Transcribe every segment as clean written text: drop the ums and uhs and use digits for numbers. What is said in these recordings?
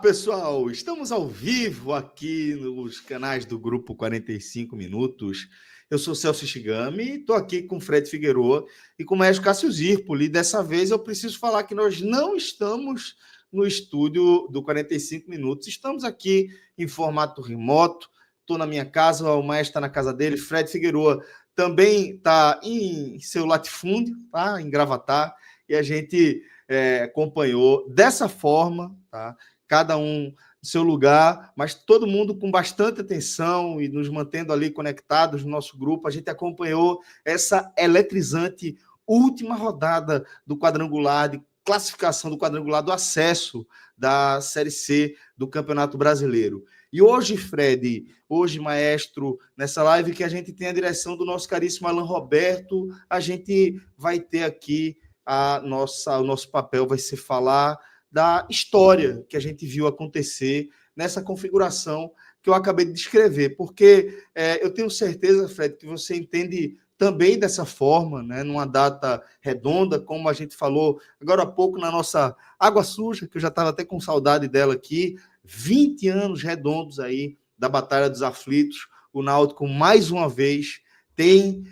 pessoal, estamos ao vivo aqui nos canais do Grupo 45 Minutos. Eu sou Celso Shigami, estou aqui com Fred Figueroa e com o Maestro Cássio Zirpoli. Dessa vez eu preciso falar que nós não estamos no estúdio do 45 Minutos, estamos aqui em formato remoto. Estou na minha casa, o Maestro está na casa dele, Fred Figueroa também está em seu latifúndio, tá? Em Gravatá, e a gente acompanhou dessa forma, tá? Cada um no seu lugar, mas todo mundo com bastante atenção e nos mantendo ali conectados no nosso grupo. A gente acompanhou essa eletrizante última rodada do quadrangular, de classificação do quadrangular do acesso da Série C do Campeonato Brasileiro. E hoje, Fred, hoje, maestro, nessa live que a gente tem a direção do nosso caríssimo Alan Roberto, a gente vai ter aqui o nosso papel vai ser falar da história que a gente viu acontecer nessa configuração que eu acabei de descrever, porque eu tenho certeza, Fred, que você entende também dessa forma, né, numa data redonda, como a gente falou agora há pouco na nossa Água Suja, que eu já estava até com saudade dela aqui, 20 anos redondos aí da Batalha dos Aflitos, o Náutico mais uma vez tem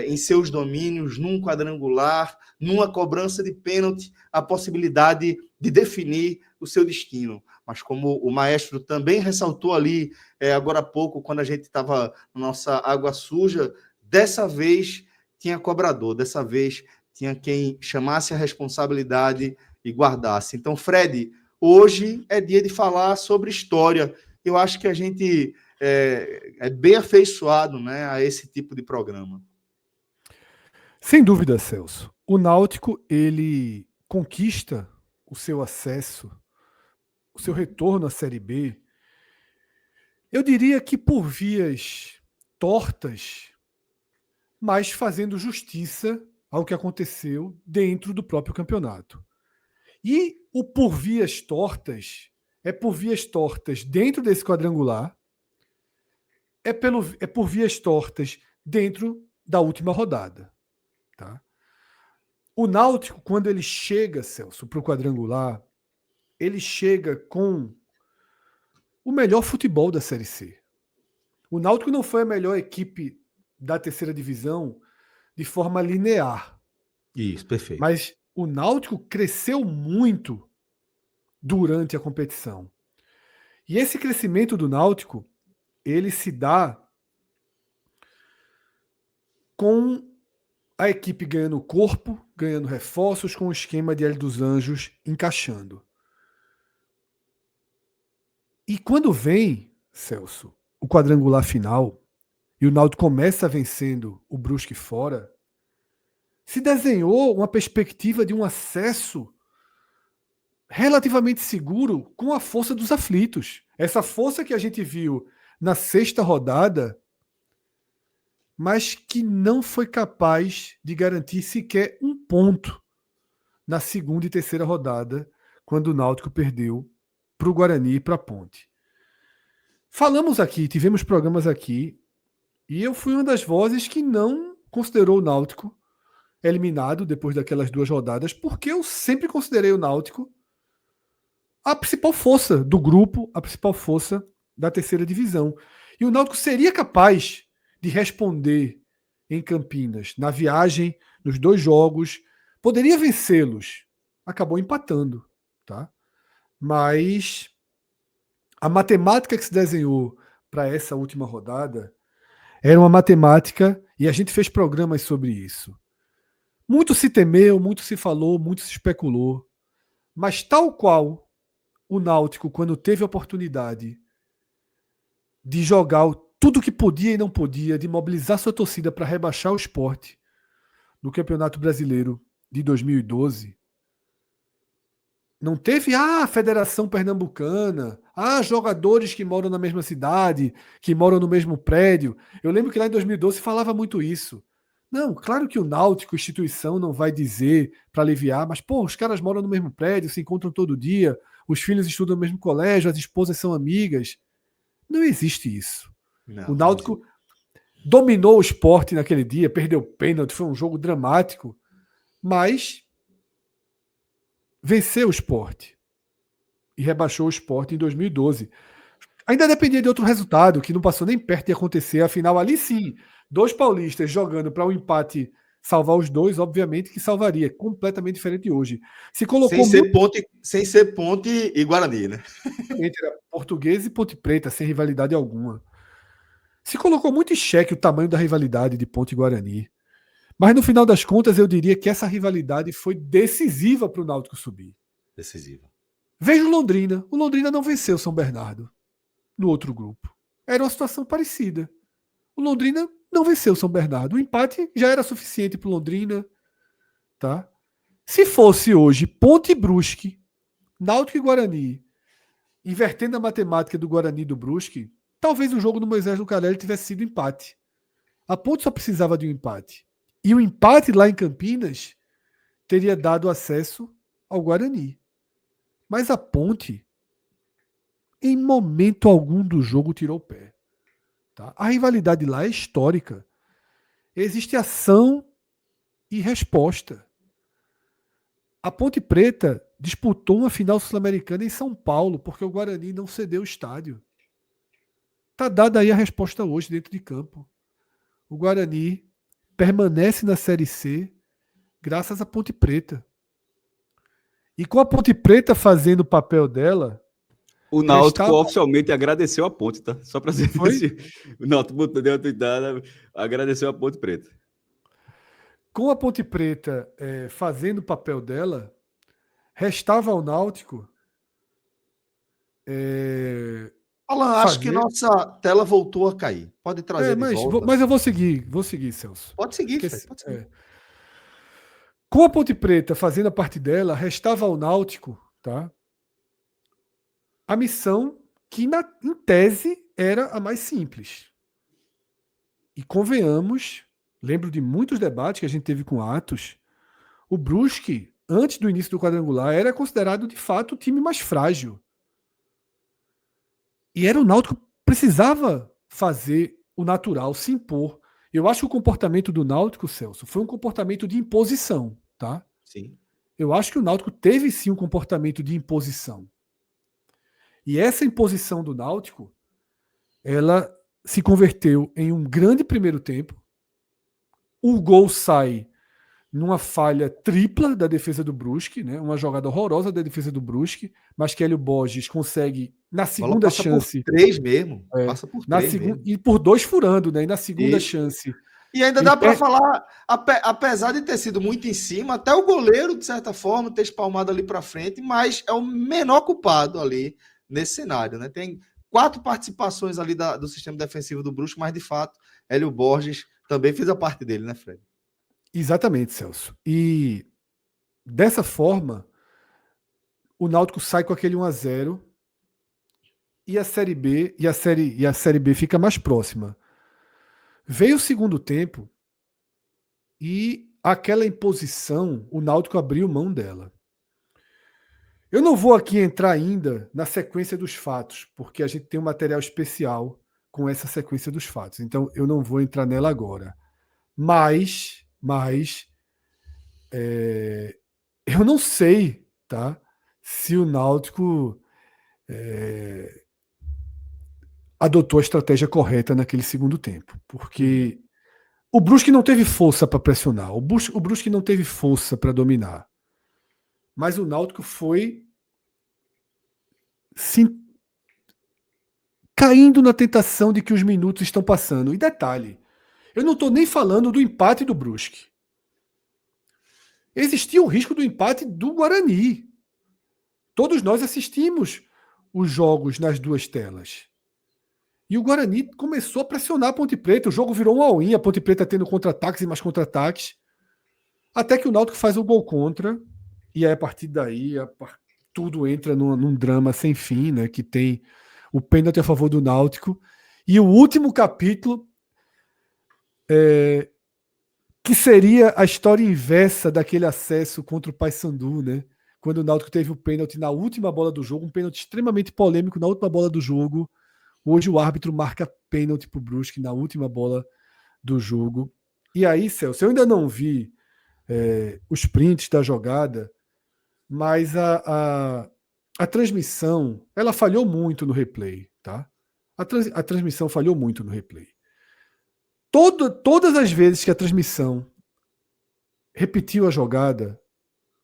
em seus domínios, num quadrangular, numa cobrança de pênalti, a possibilidade de definir o seu destino. Mas como o maestro também ressaltou ali, agora há pouco, quando a gente estava na nossa Água Suja, dessa vez tinha cobrador, dessa vez tinha quem chamasse a responsabilidade e guardasse. Então, Fred, hoje é dia de falar sobre história. Eu acho que a gente é bem afeiçoado, né, a esse tipo de programa. Sem dúvida, Celso. O Náutico, ele conquista o seu acesso, o seu retorno à Série B, eu diria que por vias tortas, mas fazendo justiça ao que aconteceu dentro do próprio campeonato. E o por vias tortas é por vias tortas dentro desse quadrangular, é por vias tortas dentro da última rodada. Tá? O Náutico, quando ele chega, Celso, para o quadrangular, ele chega com o melhor futebol da Série C. O Náutico não foi a melhor equipe da terceira divisão de forma linear. Isso, perfeito. Mas o Náutico cresceu muito durante a competição. E esse crescimento do Náutico, ele se dá com a equipe ganhando corpo, ganhando reforços, com o esquema de Hélio dos Anjos encaixando. E quando vem, Celso, o quadrangular final, e o Náutico começa vencendo o Brusque fora, se desenhou uma perspectiva de um acesso relativamente seguro com a força dos aflitos. Essa força que a gente viu na sexta rodada, mas que não foi capaz de garantir sequer um ponto na segunda e terceira rodada, quando o Náutico perdeu para o Guarani e para a Ponte. Falamos aqui, tivemos programas aqui, e eu fui uma das vozes que não considerou o Náutico eliminado depois daquelas duas rodadas, porque eu sempre considerei o Náutico a principal força do grupo, a principal força da terceira divisão. E o Náutico seria capaz de responder em Campinas, na viagem, nos dois jogos, poderia vencê-los. Acabou empatando, tá? Mas a matemática que se desenhou para essa última rodada era uma matemática, e a gente fez programas sobre isso. Muito se temeu, muito se falou, muito se especulou. Mas tal qual o Náutico, quando teve a oportunidade de jogar tudo que podia e não podia, de mobilizar sua torcida para rebaixar o Sport no Campeonato Brasileiro de 2012, não teve a Federação Pernambucana, jogadores que moram na mesma cidade, que moram no mesmo prédio. Eu lembro que lá em 2012 se falava muito isso. Não, claro que o Náutico, instituição, não vai dizer para aliviar, mas, os caras moram no mesmo prédio, se encontram todo dia, os filhos estudam no mesmo colégio, as esposas são amigas. Não existe isso. O Náutico dominou o Sport naquele dia, perdeu pênalti, foi um jogo dramático, mas venceu o Sport. e rebaixou o Sport em 2012. Ainda dependia de outro resultado, que não passou nem perto de acontecer. Afinal, ali sim, 2 paulistas jogando para um empate salvar os dois, obviamente que salvaria. Completamente diferente de hoje. Se colocou Sem ser Ponte e Guarani, né? entre Português e Ponte Preta, sem rivalidade alguma. Se colocou muito em xeque o tamanho da rivalidade de Ponte e Guarani. Mas no final das contas, eu diria que essa rivalidade foi decisiva para o Náutico subir. Decisiva. Veja o Londrina. O Londrina não venceu o São Bernardo no outro grupo. Era uma situação parecida. O Londrina não venceu o São Bernardo. O empate já era suficiente para o Londrina. Tá? Se fosse hoje Ponte e Brusque, Náutico e Guarani, invertendo a matemática do Guarani e do Brusque, talvez o jogo do Moisés Lucarelli tivesse sido empate. A Ponte só precisava de um empate. E o empate lá em Campinas teria dado acesso ao Guarani. Mas a Ponte, em momento algum do jogo, tirou o pé. Tá? A rivalidade lá é histórica. Existe ação e resposta. A Ponte Preta disputou uma final sul-americana em São Paulo porque o Guarani não cedeu o estádio. Está dada aí a resposta hoje dentro de campo. O Guarani permanece na Série C graças à Ponte Preta. E com a Ponte Preta fazendo o papel dela, o Náutico oficialmente agradeceu a Ponte, tá? Só para dizer Foi? O Náutico deu uma tweetada, agradeceu a Ponte Preta. Com a Ponte Preta fazendo o papel dela, restava ao Náutico Alan, acho que nossa tela voltou a cair. Pode trazer de volta. Mas eu vou seguir, Celso. Pode seguir, pode seguir. Com a Ponte Preta fazendo a parte dela, restava ao Náutico, tá? A missão que, em tese, era a mais simples. E convenhamos, lembro de muitos debates que a gente teve com Atos, o Brusque, antes do início do quadrangular, era considerado, de fato, o time mais frágil. E era o Náutico que precisava fazer o natural, se impor. Eu acho que o comportamento do Náutico, Celso, foi um comportamento de imposição, tá? Sim. Eu acho que o Náutico teve sim um comportamento de imposição. E essa imposição do Náutico, ela se converteu em um grande primeiro tempo. O gol sai numa falha tripla da defesa do Brusque, né? Uma jogada horrorosa da defesa do Brusque, mas que Hélio Borges consegue, na segunda chance... Por 3 mesmo. Passa por 3 mesmo. E por 2 furando, né? E na segunda chance... E ainda dá para falar, apesar de ter sido muito em cima, até o goleiro, de certa forma, ter espalmado ali para frente, mas é o menor culpado ali nesse cenário, né? Tem 4 participações ali do sistema defensivo do Brusque, mas de fato, Hélio Borges também fez a parte dele, né, Fred? Exatamente, Celso. E dessa forma, o Náutico sai com aquele 1-0 e a Série B e a Série B fica mais próxima. Veio o segundo tempo e aquela imposição, o Náutico abriu mão dela. Eu não vou aqui entrar ainda na sequência dos fatos, porque a gente tem um material especial com essa sequência dos fatos. Então eu não vou entrar nela agora. Mas eu não sei, tá, se o Náutico adotou a estratégia correta naquele segundo tempo, porque o Brusque não teve força para pressionar, o Brusque não teve força para dominar, mas o Náutico foi caindo na tentação de que os minutos estão passando. E detalhe, eu não estou nem falando do empate do Brusque. Existia o risco do empate do Guarani. Todos nós assistimos os jogos nas 2 telas. E o Guarani começou a pressionar a Ponte Preta. O jogo virou um all-in, a Ponte Preta tendo contra-ataques e mais contra-ataques. Até que o Náutico faz o gol contra. E aí, a partir daí, tudo entra num drama sem fim, né? Que tem o pênalti a favor do Náutico. E o último capítulo, que seria a história inversa daquele acesso contra o Paysandu, né? Quando o Náutico teve o pênalti na última bola do jogo, um pênalti extremamente polêmico na última bola do jogo. Hoje o árbitro marca pênalti para o Brusque na última bola do jogo. E aí, Celso, eu ainda não vi os prints da jogada, mas a transmissão, ela falhou muito no replay, tá? A transmissão falhou muito no replay. Todas as vezes que a transmissão repetiu a jogada,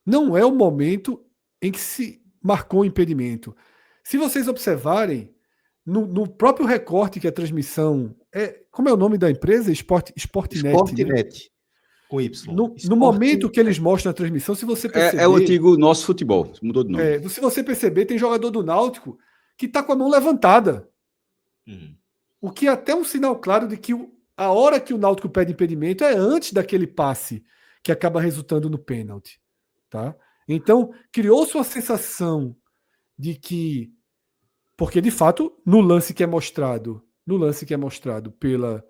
não é o momento em que se marcou o impedimento. Se vocês observarem, no próprio recorte que a transmissão... como é o nome da empresa? Sportnet. Sportnet, né? com Y. No momento que eles mostram a transmissão, se você perceber... É o antigo Nosso Futebol, mudou de nome. Se você perceber, tem jogador do Náutico que está com a mão levantada. O que é até um sinal claro de que a hora que o Náutico pede impedimento é antes daquele passe que acaba resultando no pênalti. Tá? Então, criou-se uma sensação de que... Porque, de fato, no lance que é mostrado pela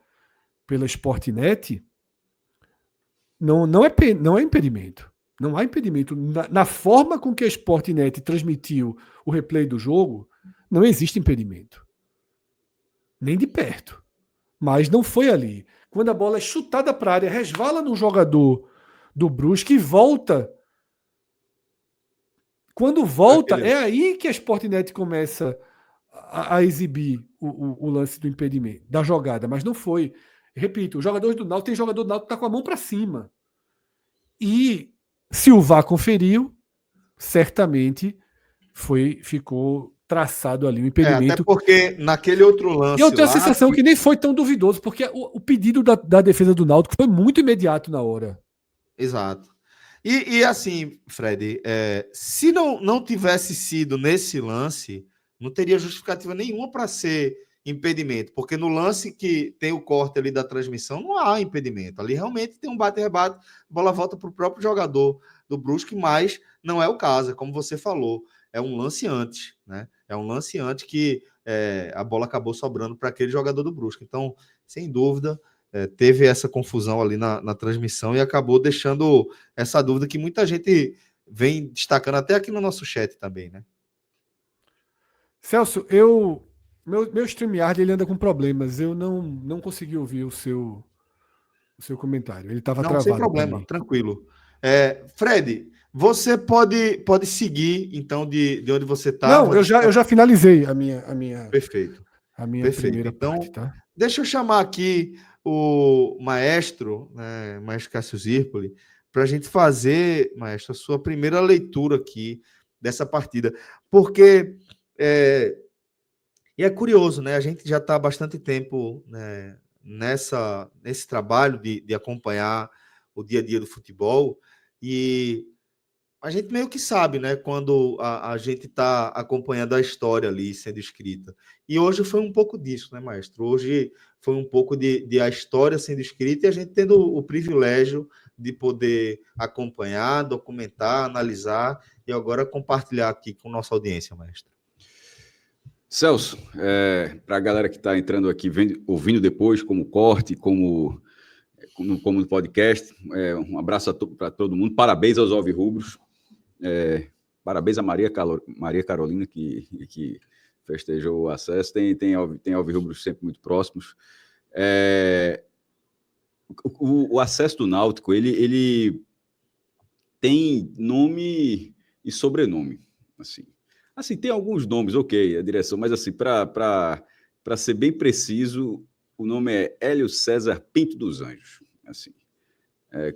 Sportnet, não é impedimento. Não há impedimento. Na forma com que a Sportnet transmitiu o replay do jogo, não existe impedimento. Nem de perto. Mas não foi ali. Quando a bola é chutada para a área, resvala no jogador do Brusque e volta. Quando volta, é aí que a Sportnet começa a exibir o lance do impedimento, da jogada, mas não foi. Repito, os jogadores do Náutico, tem jogador do Náutico que está com a mão para cima. E se o VAR conferiu, certamente ficou traçado ali o impedimento. Até porque naquele outro lance. E eu tenho a sensação que nem foi tão duvidoso, porque o pedido da defesa do Náutico foi muito imediato na hora. Exato. E assim, Fred, se não tivesse sido nesse lance, não teria justificativa nenhuma para ser impedimento, porque no lance que tem o corte ali da transmissão, não há impedimento. Ali realmente tem um bate-rebate, a bola volta para o próprio jogador do Brusque, mas não é o caso, como você falou, é um lance antes, né? É um lance antes que a bola acabou sobrando para aquele jogador do Brusque. Então, sem dúvida, teve essa confusão ali na transmissão e acabou deixando essa dúvida que muita gente vem destacando até aqui no nosso chat também, né? Celso, meu StreamYard ele anda com problemas. Eu não consegui ouvir o seu comentário. Ele estava travado. Sem problema, tranquilo. Fred, você pode seguir, então, de onde você está. Não, eu já finalizei a minha Perfeito. A minha Perfeito. primeira Então, parte, tá? Deixa eu chamar aqui o maestro, né, maestro Cássio Zirpoli, para a gente fazer, maestro, a sua primeira leitura aqui dessa partida. Porque e é curioso, né? A gente já está há bastante tempo, né, nesse trabalho de acompanhar o dia a dia do futebol, e a gente meio que sabe, né, quando a gente está acompanhando a história ali sendo escrita. E hoje foi um pouco disso, né, maestro? Hoje foi um pouco de a história sendo escrita e a gente tendo o privilégio de poder acompanhar, documentar, analisar e agora compartilhar aqui com nossa audiência, maestro. Celso, para a galera que está entrando aqui, ouvindo depois, como corte, como no podcast, um abraço para todo mundo, parabéns aos alvirrubros, parabéns a Maria Carolina, que festejou o acesso, tem alvirrubros sempre muito próximos. O acesso do Náutico, ele tem nome e sobrenome, assim, tem alguns nomes, ok, a direção, mas assim, para ser bem preciso, o nome é Hélio César Pinto dos Anjos. Assim,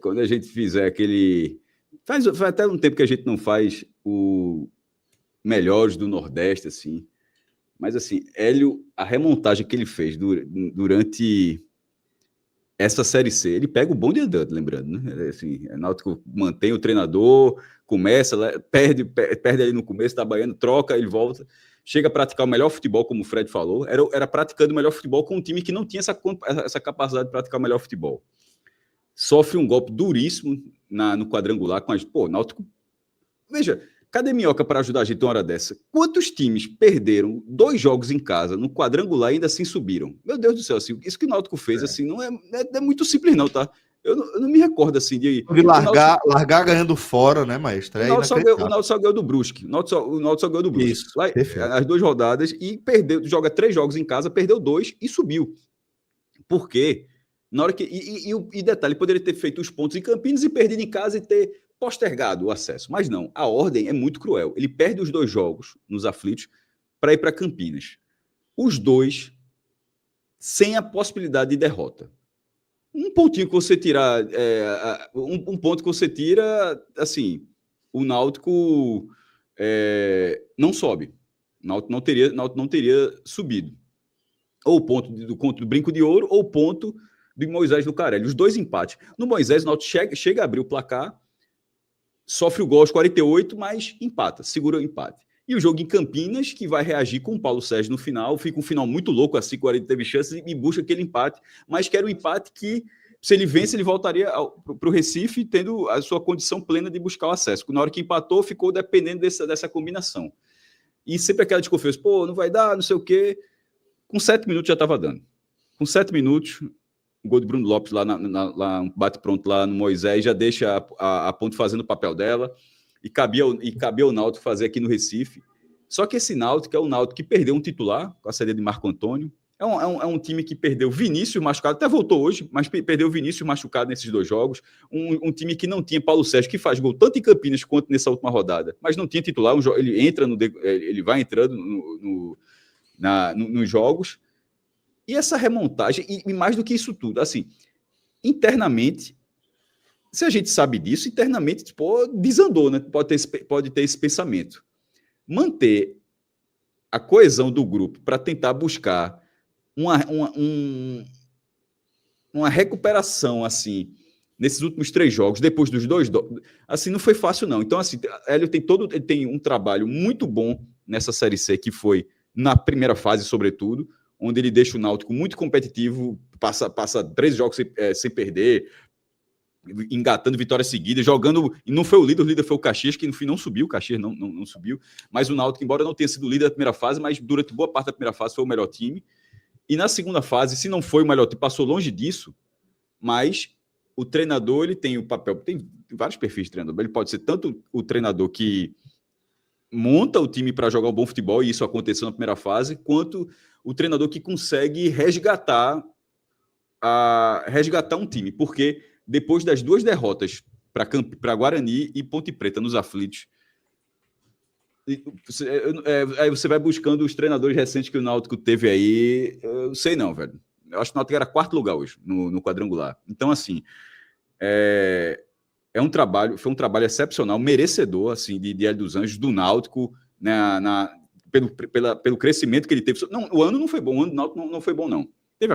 quando a gente fizer aquele... Faz até um tempo que a gente não faz o Melhores do Nordeste, assim, mas assim, Hélio, a remontagem que ele fez durante essa Série C, ele pega o bonde andando, lembrando, né? Assim, o Náutico mantém o treinador, começa, perde ali no começo, tá baiano, troca, ele volta, chega a praticar o melhor futebol, como o Fred falou, era praticando o melhor futebol com um time que não tinha essa capacidade de praticar o melhor futebol. Sofre um golpe duríssimo no quadrangular com as... Pô, Náutico... Veja, cadê Minhoca para ajudar a gente uma hora dessa? Quantos times perderam 2 jogos em casa no quadrangular e ainda assim subiram? Meu Deus do céu, assim, isso que o Náutico fez, assim, não é muito simples não, tá? Eu não me recordo, assim, de largar ganhando fora, né, maestro? O Náutico só ganhou do Brusque. O Náutico só ganhou do Brusque. Isso, lá, as 2 rodadas e joga 3 jogos em casa, perdeu 2 e subiu. Por quê? Na hora que... E detalhe, poderia ter feito os pontos em Campinas e perdido em casa e ter postergado o acesso. Mas não, a ordem é muito cruel. Ele perde os 2 jogos nos aflitos para ir para Campinas. Os 2 sem a possibilidade de derrota. Um pontinho que você tirar, um ponto que você tira, assim, o Náutico não sobe. O Náutico não teria subido. Ou o ponto do Brinco de Ouro, ou o ponto do Moisés do Carelli. Os 2 empates. No Moisés, o Náutico chega a abrir o placar, sofre o gol aos 48, mas empata, segura o empate. E o jogo em Campinas, que vai reagir com o Paulo Sérgio no final, fica um final muito louco, assim, 40 teve chances e busca aquele empate, mas que era um empate que, se ele vence, ele voltaria para o Recife, tendo a sua condição plena de buscar o acesso. Na hora que empatou, ficou dependendo dessa combinação. E sempre aquela desconfiança, não vai dar, não sei o quê. Com 7 minutos já estava dando. Com 7 minutos, o gol de Bruno Lopes lá um bate-pronto lá no Moisés, já deixa a Ponte fazendo o papel dela, e cabia ao Náutico fazer aqui no Recife. Só que esse Náutico é o Náutico que perdeu um titular, com a saída de Marco Antônio. É um time que perdeu Vinícius machucado, até voltou hoje, mas perdeu Vinícius machucado nesses 2 jogos. Um time que não tinha Paulo Sérgio, que faz gol tanto em Campinas quanto nessa última rodada, mas não tinha titular. Ele vai entrando nos jogos. E essa remontagem, e mais do que isso tudo, assim, internamente, se a gente sabe disso, internamente desandou, né? Pode ter esse pensamento. Manter a coesão do grupo para tentar buscar uma recuperação, assim, nesses últimos 3 jogos, depois dos 2, assim, não foi fácil, não. Então, assim, Hélio ele tem um trabalho muito bom nessa Série C, que foi na primeira fase, sobretudo, onde ele deixa o Náutico muito competitivo, passa 13 jogos sem perder, engatando vitórias seguidas, jogando, e não foi o líder foi o Caxias, que no fim não subiu, o Caxias não subiu, mas o Náutico, embora não tenha sido o líder da primeira fase, mas durante boa parte da primeira fase foi o melhor time, e na segunda fase, se não foi o melhor time, passou longe disso, mas o treinador, ele tem o papel, tem vários perfis de treinador, ele pode ser tanto o treinador que monta o time para jogar um bom futebol, e isso aconteceu na primeira fase, quanto o treinador que consegue resgatar um time, porque depois das 2 derrotas para Guarani e Ponte Preta nos aflitos, aí você vai buscando os treinadores recentes que o Náutico teve aí, eu não sei não, velho. Eu acho que o Náutico era 4º lugar hoje, no quadrangular. Então, assim, foi um trabalho excepcional, merecedor, assim, de Hélio dos Anjos, do Náutico, pelo crescimento que ele teve. Não, o ano não foi bom, o ano do Náutico não foi bom, não. Teve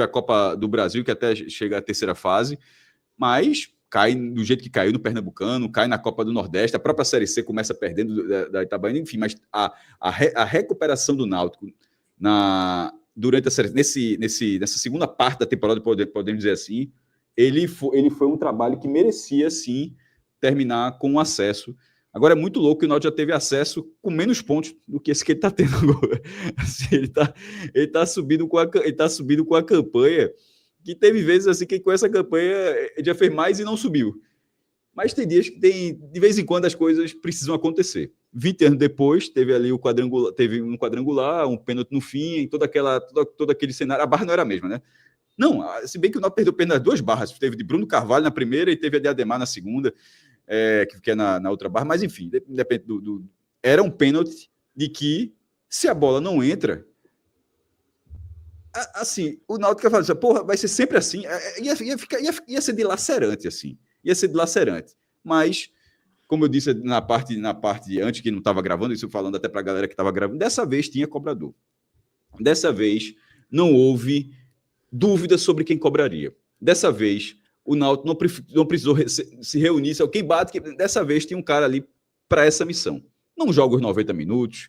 a Copa do Brasil, que até chega à 3ª fase, mas cai do jeito que caiu no Pernambucano, cai na Copa do Nordeste, a própria Série C começa perdendo da Itabaiana, enfim, mas a recuperação do Náutico durante nessa segunda parte da temporada, podemos dizer assim, ele foi um trabalho que merecia, sim, terminar com um acesso. Agora é muito louco que o Náutico já teve acesso com menos pontos do que esse que ele está tendo agora. Assim, ele tá subindo com a campanha, que teve vezes assim que com essa campanha ele já fez mais e não subiu. Mas tem dias que de vez em quando as coisas precisam acontecer. 20 anos depois, teve ali teve um quadrangular, um pênalti no fim, todo aquele cenário. A barra não era a mesma, né? Não, se bem que o Náutico perdeu apenas 2 barras. Teve de Bruno Carvalho na primeira e teve a de Ademar na segunda, que é na outra barra. Mas, enfim, depende era um pênalti de que, se a bola não entra, assim, o Náutico ia falar assim, porra, vai ser sempre assim. Ia ser dilacerante, assim. Ia ser dilacerante. Mas, como eu disse na parte antes que não estava gravando, isso falando até para a galera que estava gravando, dessa vez tinha cobrador. Dessa vez não houve dúvida sobre quem cobraria. Dessa vez, o Náutico não precisou se reunir. Quem bate, dessa vez tinha um cara ali para essa missão. Não joga os 90 minutos,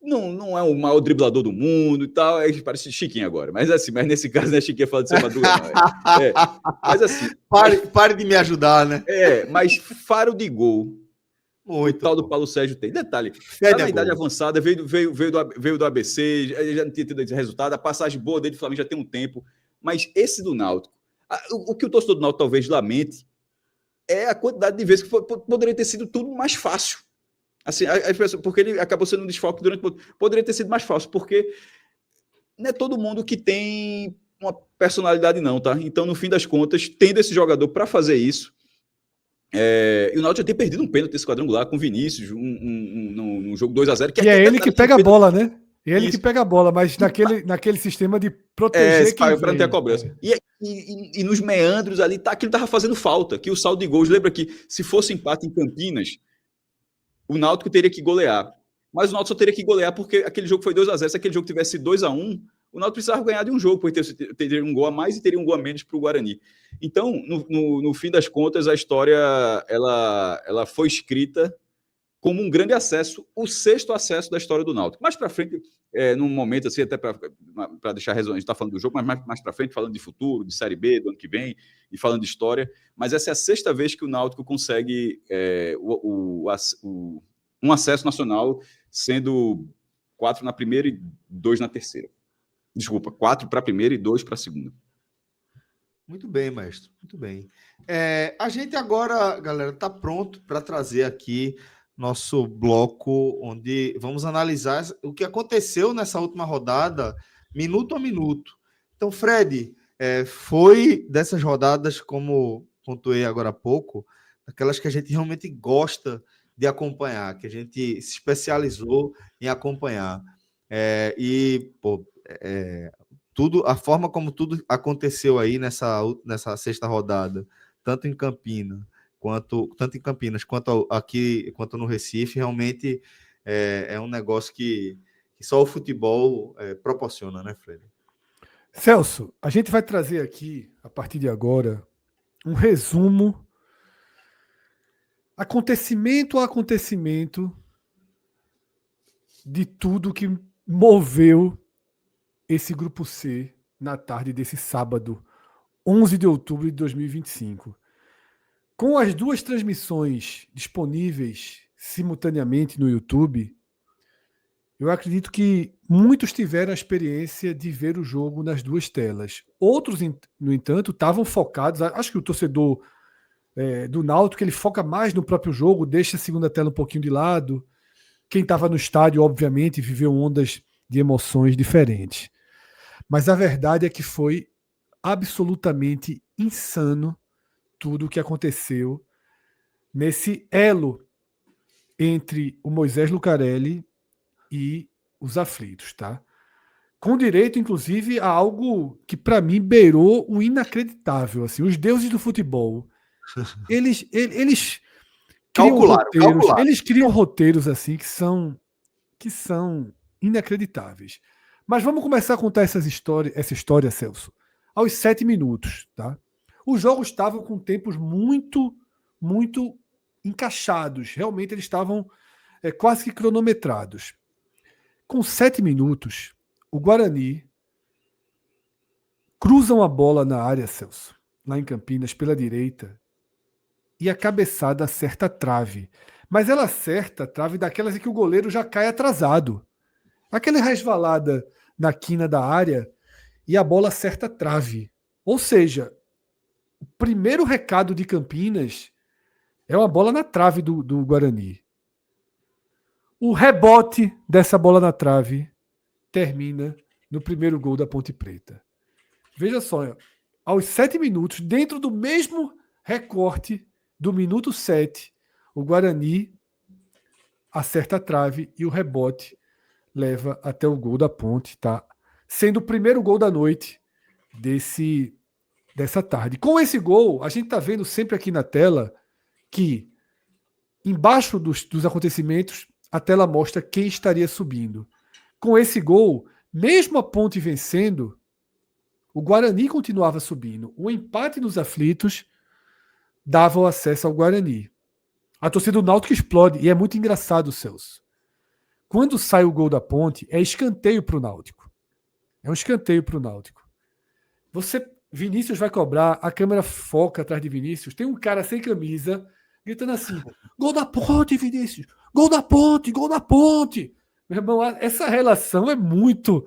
não é o maior driblador do mundo e tal, parece Chiquinho agora, mas assim, mas nesse caso não é Chiquinho falando de seu Madruga, não. Mas assim... Pare de me ajudar, né? Mas faro de gol, muito o tal do Paulo Sérgio tem. Detalhe, tá na idade avançada, veio do ABC, já não tinha tido esse resultado, a passagem boa dele do Flamengo já tem um tempo, mas esse do Náutico, o que o torcedor do Náutico talvez lamente é a quantidade de vezes que poderia ter sido tudo mais fácil. Assim, porque ele acabou sendo um desfalque poderia ter sido mais fácil, porque não é todo mundo que tem uma personalidade não, tá? Então, no fim das contas, tendo esse jogador para fazer isso, E o Náutico já tem perdido um pênalti nesse quadrangular com o Vinícius, num jogo 2-0. E é ele que pega a bola, né? É ele Isso. que pega a bola, mas naquele sistema de proteger quem para não ter a vem. cobrança. E nos meandros ali, aquilo estava fazendo falta, que o saldo de gols, lembra que se fosse empate em Campinas, o Náutico teria que golear. Mas o Náutico só teria que golear porque aquele jogo foi 2-0. Se aquele jogo tivesse 2-1, o Náutico precisava ganhar de um jogo, porque teria um gol a mais e teria um gol a menos para o Guarani. Então, no fim das contas, a história ela foi escrita como um grande acesso, o 6º acesso da história do Náutico. Mais para frente, num momento assim, até para deixar a razão, a gente está falando do jogo, mas mais para frente, falando de futuro, de Série B, do ano que vem, e falando de história, mas essa é a 6ª vez que o Náutico consegue um acesso nacional, sendo 4 na primeira e 2 na terceira. Desculpa, 4 para a primeira e 2 para a segunda. Muito bem, mestre, muito bem. A gente agora, galera, está pronto para trazer aqui nosso bloco, onde vamos analisar o que aconteceu nessa última rodada, minuto a minuto. Então, Fred, foi dessas rodadas, como pontuei agora há pouco, aquelas que a gente realmente gosta de acompanhar, que a gente se especializou em acompanhar. A forma como tudo aconteceu aí nessa 6ª rodada, tanto em Campinas quanto aqui, quanto no Recife, realmente é um negócio que só o futebol proporciona, né, Fred? Celso, a gente vai trazer aqui, a partir de agora, um resumo, acontecimento a acontecimento, de tudo que moveu esse grupo C na tarde desse sábado, 11 de outubro de 2025. Com as 2 transmissões disponíveis simultaneamente no YouTube, eu acredito que muitos tiveram a experiência de ver o jogo nas 2 telas. Outros, no entanto, estavam focados. Acho que o torcedor do Náutico ele foca mais no próprio jogo, deixa a segunda tela um pouquinho de lado. Quem estava no estádio, obviamente, viveu ondas de emoções diferentes. Mas a verdade é que foi absolutamente insano tudo o que aconteceu nesse elo entre o Moisés Lucarelli e os aflitos, tá? Com direito, inclusive, a algo que para mim beirou o inacreditável. Assim, os deuses do futebol, eles criam roteiros, eles criam roteiros assim que são inacreditáveis. Mas vamos começar a contar essa história, Celso, aos 7 minutos, tá? Os jogos estavam com tempos muito, muito encaixados. Realmente eles estavam quase que cronometrados. Com 7 minutos, o Guarani cruza uma bola na área, Celso, lá em Campinas, pela direita, e a cabeçada acerta a trave. Mas ela acerta a trave daquelas em que o goleiro já cai atrasado. Aquela resvalada na quina da área e a bola acerta a trave. Ou seja, o primeiro recado de Campinas é uma bola na trave do Guarani. O rebote dessa bola na trave termina no primeiro gol da Ponte Preta. Veja só, aos 7 minutos, dentro do mesmo recorte do minuto 7, o Guarani acerta a trave e o rebote leva até o gol da Ponte, tá? Sendo o primeiro gol da noite dessa tarde. Com esse gol, a gente tá vendo sempre aqui na tela que embaixo dos acontecimentos, a tela mostra quem estaria subindo. Com esse gol, mesmo a Ponte vencendo, o Guarani continuava subindo. O empate nos aflitos dava o acesso ao Guarani. A torcida do Náutico explode, e é muito engraçado, Celso. Quando sai o gol da Ponte, é escanteio para o Náutico. É um escanteio para o Náutico. Vinícius vai cobrar, a câmera foca atrás de Vinícius, tem um cara sem camisa gritando assim: gol da Ponte, Vinícius! Gol da Ponte! Gol da Ponte! Meu irmão, essa relação é muito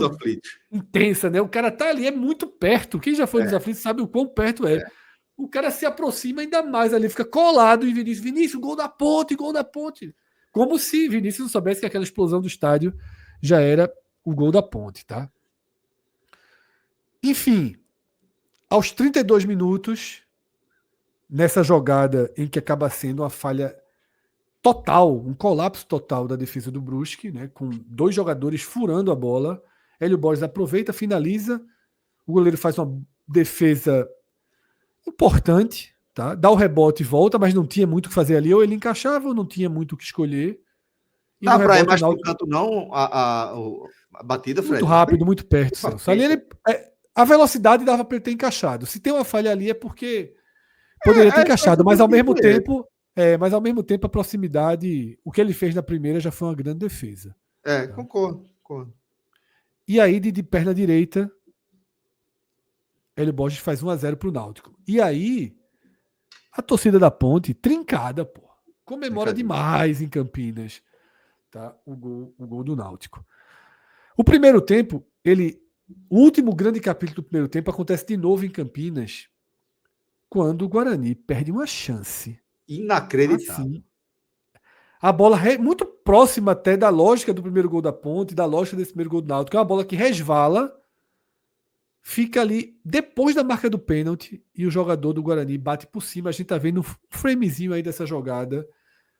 aflito, intensa, né? O cara tá ali, é muito perto. Quem já foi nos aflitos sabe o quão perto é. O cara se aproxima ainda mais ali, fica colado em Vinícius. Vinícius, gol da Ponte, gol da Ponte. Como se Vinícius não soubesse que aquela explosão do estádio já era o gol da Ponte, tá? Enfim, aos 32 minutos, nessa jogada em que acaba sendo uma falha total, um colapso total da defesa do Brusque, né, com 2 jogadores furando a bola. Hélio Borges aproveita, finaliza, o goleiro faz uma defesa importante, tá? Dá o rebote e volta, mas não tinha muito o que fazer ali, ou ele encaixava ou não tinha muito o que escolher. E Dá no para ir rebote, mais o pro Náutico canto, não, a batida, Fred? muito rápido, muito perto. Celso. Ali a velocidade dava para ele ter encaixado. Se tem uma falha ali é porque poderia ter encaixado, mas ao mesmo tempo, a proximidade, o que ele fez na primeira já foi uma grande defesa. É, tá? concordo. E aí, de perna direita, Hélio Borges faz 1-0 pro Náutico. E aí, a torcida da Ponte, trincada, pô. Comemora demais em Campinas, tá? O gol do Náutico. O primeiro tempo, o último grande capítulo do primeiro tempo acontece de novo em Campinas, quando o Guarani perde uma chance. Inacreditável. Assim, a bola muito próxima até da lógica do primeiro gol da Ponte, da lógica desse primeiro gol do Náutico. É uma bola que resvala, fica ali depois da marca do pênalti e o jogador do Guarani bate por cima. A gente tá vendo um framezinho aí dessa jogada.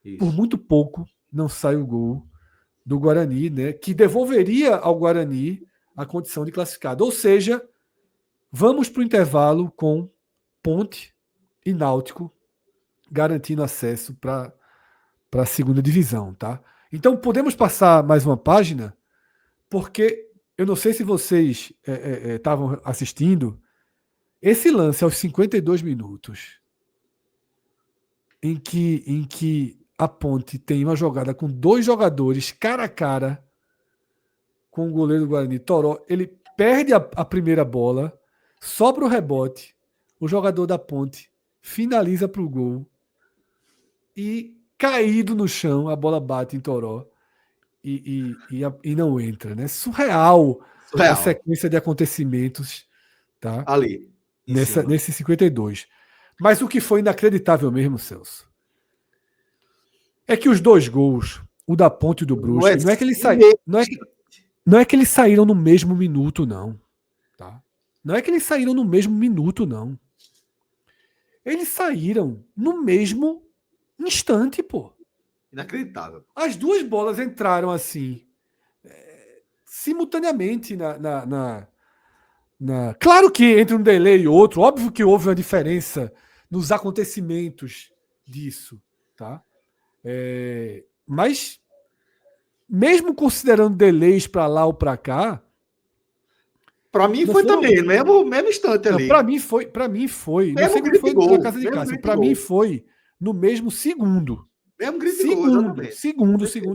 Isso. Por muito pouco não sai o gol do Guarani, né? Que devolveria ao Guarani a condição de classificado. Ou seja, vamos para o intervalo com Ponte e Náutico garantindo acesso para a segunda divisão, tá? Então podemos passar mais uma página, porque eu não sei se vocês estavam assistindo esse lance aos 52 minutos, em que a Ponte tem uma jogada com 2 jogadores cara a cara com o goleiro do Guarani, Toró. Ele perde a primeira bola, sobra o rebote, o jogador da Ponte finaliza para o gol e, caído no chão, a bola bate em Toró e não entra, né? Surreal a sequência de acontecimentos, tá? Ali, nesse 52. Mas o que foi inacreditável mesmo, Celso, é que os 2 gols, o da Ponte e do Brusque, não é que eles saíram, não é que eles saíram no mesmo minuto, não. Tá? Não é que eles saíram no mesmo minuto, não. Eles saíram no mesmo instante, pô. Inacreditável. As 2 bolas entraram assim, simultaneamente Claro que entre um delay e outro, óbvio que houve uma diferença nos acontecimentos disso, tá? Mas mesmo considerando delays para lá ou para cá, para mim foi também, mesmo instante ali. Para mim foi. Não sei como foi na casa de Cássio. Para mim foi no mesmo segundo. Mesmo grito de gol,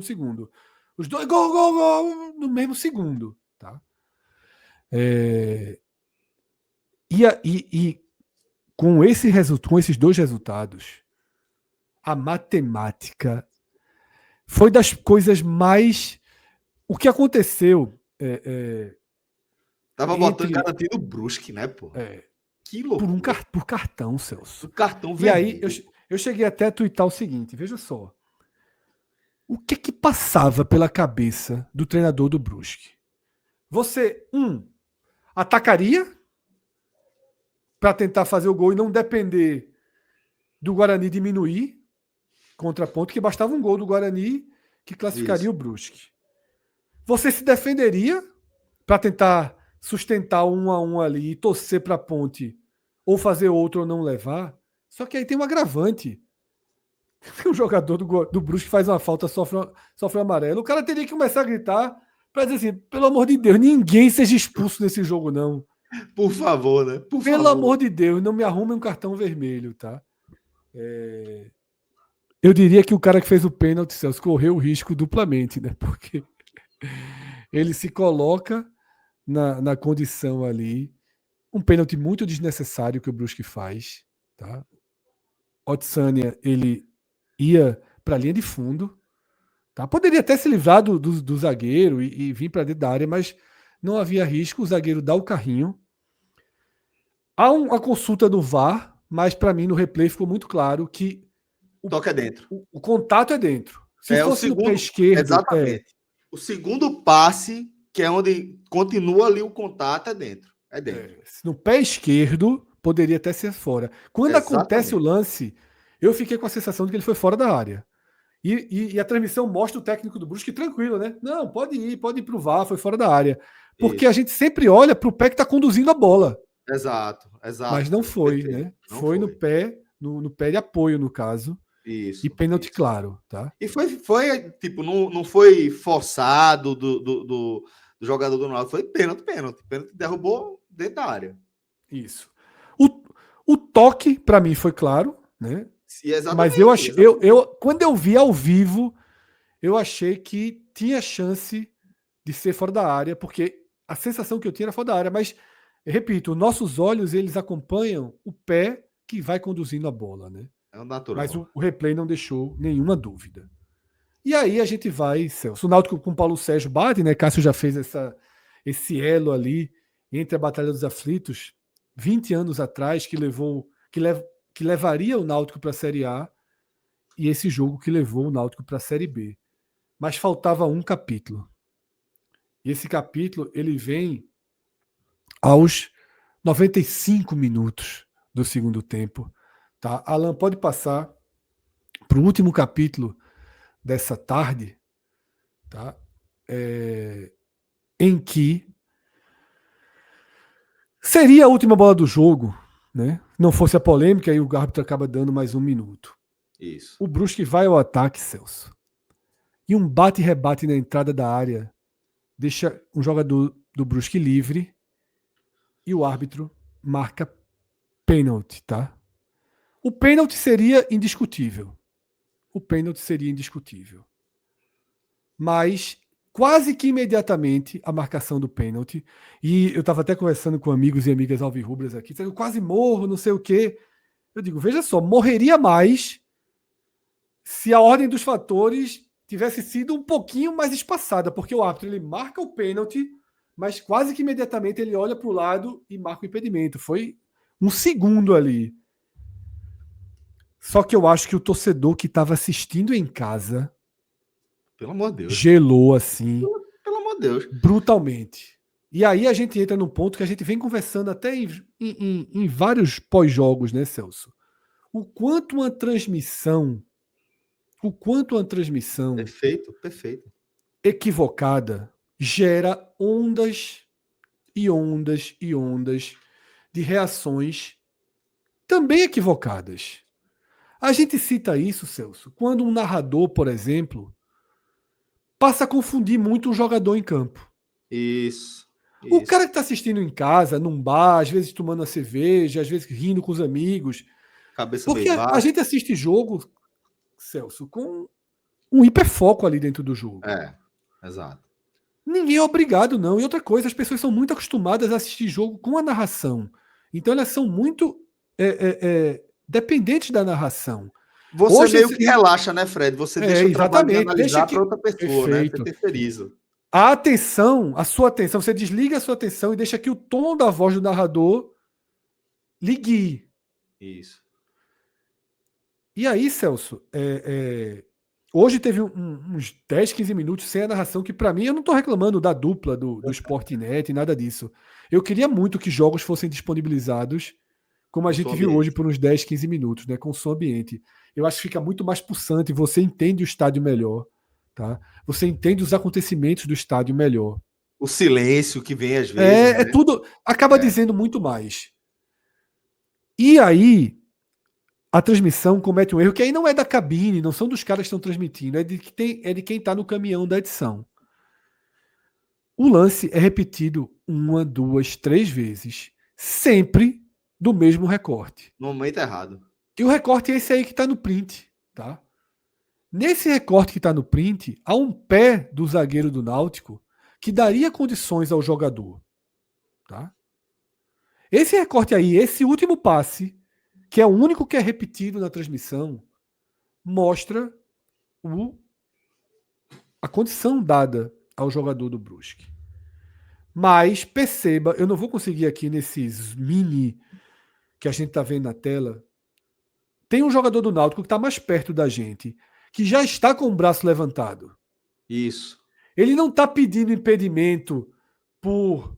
Segundo. Os 2 gol no mesmo segundo, tá? E com esses 2 resultados, a matemática foi das coisas mais. O que aconteceu. Tava botando garantido o Brusque, né, pô? Que loucura. Por cartão, Celso. O cartão vermelho. E aí eu cheguei até a tuitar o seguinte: veja só. O que passava pela cabeça do treinador do Brusque? Você, atacaria para tentar fazer o gol e não depender do Guarani diminuir contra a Ponte, que bastava um gol do Guarani que classificaria o Brusque. Você se defenderia para tentar sustentar 1-1 ali e torcer para a Ponte ou fazer outro ou não levar. Só que aí tem um agravante. O jogador do Brusque faz uma falta, sofre um amarelo. O cara teria que começar a gritar para dizer assim: pelo amor de Deus, ninguém seja expulso nesse jogo, não. Por favor, né? Pelo amor de Deus, não me arrume um cartão vermelho, tá? Eu diria que o cara que fez o pênalti, Celso, correu o risco duplamente, né? Porque ele se coloca na condição ali. Um pênalti muito desnecessário que o Brusque faz, tá? Otsânia, ele ia para a linha de fundo, tá? Poderia até se livrar do zagueiro e vir para dentro da área, mas não havia risco. O zagueiro dá o carrinho. Há uma consulta do VAR, mas para mim no replay ficou muito claro que o toque é dentro. O contato é dentro. Se fosse no pé esquerdo... Exatamente. O segundo passe, que é onde continua ali o contato, é dentro. É dentro. No pé esquerdo, poderia até ser fora. Quando acontece o lance, eu fiquei com a sensação de que ele foi fora da área. E a transmissão mostra o técnico do Brusque tranquilo, né? Não, pode ir pro VAR, foi fora da área. Porque a gente sempre olha para o pé que está conduzindo a bola. Exato. Mas não foi, Perfeito. né? Foi no pé, no pé de apoio, no caso. Isso. E pênalti claro, tá? E foi tipo, não foi forçado do jogador do Náutico, foi pênalti. Pênalti derrubou dentro da área. Isso. O toque, para mim, foi claro, né? Mas quando eu vi ao vivo, eu achei que tinha chance de ser fora da área, porque a sensação que eu tinha era fora da área. Mas, repito, nossos olhos, eles acompanham o pé que vai conduzindo a bola, né? É o natural. Mas o replay não deixou nenhuma dúvida. E aí a gente vai, Celso. O Náutico com o Paulo Sérgio bate, né? Cássio já fez esse elo ali entre a Batalha dos Aflitos, 20 anos atrás, que levaria o Náutico para a Série A, e esse jogo que levou o Náutico para a Série B. Mas faltava um capítulo. E esse capítulo, ele vem aos 95 minutos do segundo tempo. Tá? Alan, pode passar para o último capítulo dessa tarde, tá? Em que seria a última bola do jogo, né? Não fosse a polêmica, aí o árbitro acaba dando mais um minuto. Isso. O Brusque vai ao ataque, Celso. E um bate e rebate na entrada da área deixa um jogador do Brusque livre e o árbitro marca pênalti, tá? O pênalti seria indiscutível. Mas quase que imediatamente a marcação do pênalti, e eu estava até conversando com amigos e amigas alvirrubras aqui, eu quase morro, não sei o quê. Eu digo, veja só, morreria mais se a ordem dos fatores tivesse sido um pouquinho mais espaçada, porque o árbitro ele marca o pênalti, mas quase que imediatamente ele olha para o lado e marca o impedimento. Foi um segundo ali. Só que eu acho que o torcedor que estava assistindo em casa, pelo amor de Deus, gelou assim, pelo amor de Deus, brutalmente. E aí a gente entra num ponto que a gente vem conversando até em vários pós-jogos, né, Celso? O quanto uma transmissão perfeito, equivocada gera ondas e ondas e ondas de reações também equivocadas. A gente cita isso, Celso, quando um narrador, por exemplo, passa a confundir muito o jogador em campo. Isso. O cara que está assistindo em casa, num bar, às vezes tomando uma cerveja, às vezes rindo com os amigos. Cabeça porque meio baixa. A gente assiste jogo, Celso, com um hiperfoco ali dentro do jogo. Exato. Ninguém é obrigado, não. E outra coisa, as pessoas são muito acostumadas a assistir jogo com a narração. Então elas são muito dependentes da narração. Você hoje, meio que relaxa, né, Fred? Você deixa o trabalho de analisar para outra pessoa, perfeito, né? Você terceiriza. A atenção, a sua atenção, você desliga a sua atenção e deixa que o tom da voz do narrador lhe guie. Isso. E aí, Celso, hoje teve uns 10, 15 minutos sem a narração, que para mim, eu não estou reclamando da dupla do Sportnet, nada disso. Eu queria muito que jogos fossem disponibilizados, como a gente viu hoje, por uns 10, 15 minutos, né, com som ambiente. Eu acho que fica muito mais pulsante, você entende o estádio melhor, tá? Você entende os acontecimentos do estádio melhor. O silêncio que vem às vezes. Né? Tudo acaba dizendo muito mais. E aí, a transmissão comete um erro que aí não é da cabine, não são dos caras que estão transmitindo, é de quem está no caminhão da edição. O lance é repetido 1, 2, 3 vezes, sempre do mesmo recorte. No momento errado. E o recorte é esse aí que está no print, tá? Nesse recorte que está no print, há um pé do zagueiro do Náutico que daria condições ao jogador, tá? Esse recorte aí, esse último passe, que é o único que é repetido na transmissão, mostra a condição dada ao jogador do Brusque. Mas perceba, eu não vou conseguir aqui nesses mini que a gente está vendo na tela. Tem um jogador do Náutico que está mais perto da gente, que já está com o braço levantado. Isso. Ele não está pedindo impedimento por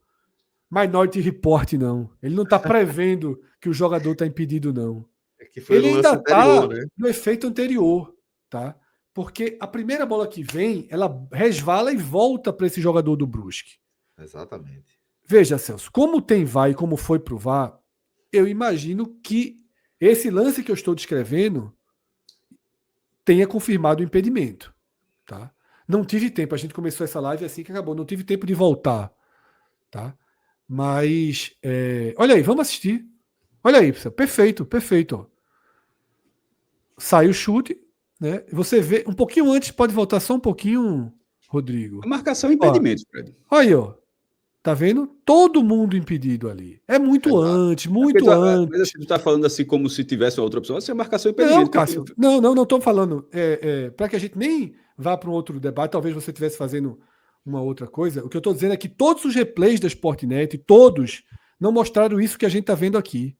Minority Report, não. Ele não está prevendo que o jogador está impedido, não. Que foi Ele no lance ainda está anterior, né? no efeito anterior, tá? Porque a primeira bola que vem, ela resvala e volta para esse jogador do Brusque. Exatamente. Veja, Celso, como tem VAR e como foi pro VAR, eu imagino que esse lance que eu estou descrevendo tenha confirmado o impedimento, tá? Não tive tempo, a gente começou essa live assim que acabou, não tive tempo de voltar, tá? Mas, olha aí, vamos assistir. Olha aí, perfeito, perfeito. Ó. Sai o chute, né? Você vê, um pouquinho antes, pode voltar só um pouquinho, Rodrigo. A marcação é impedimento, Fred. Olha aí, ó. Tá vendo? Todo mundo impedido ali. É muito Exato. antes, muito antes. Mas assim, tu tá falando assim como se tivesse uma outra opção. Essa é a marcação é Não, impedimento. Cássio, não estou falando. Para que a gente nem vá para um outro debate, talvez você estivesse fazendo uma outra coisa. O que eu estou dizendo é que todos os replays da Sportnet, todos, não mostraram isso que a gente está vendo aqui.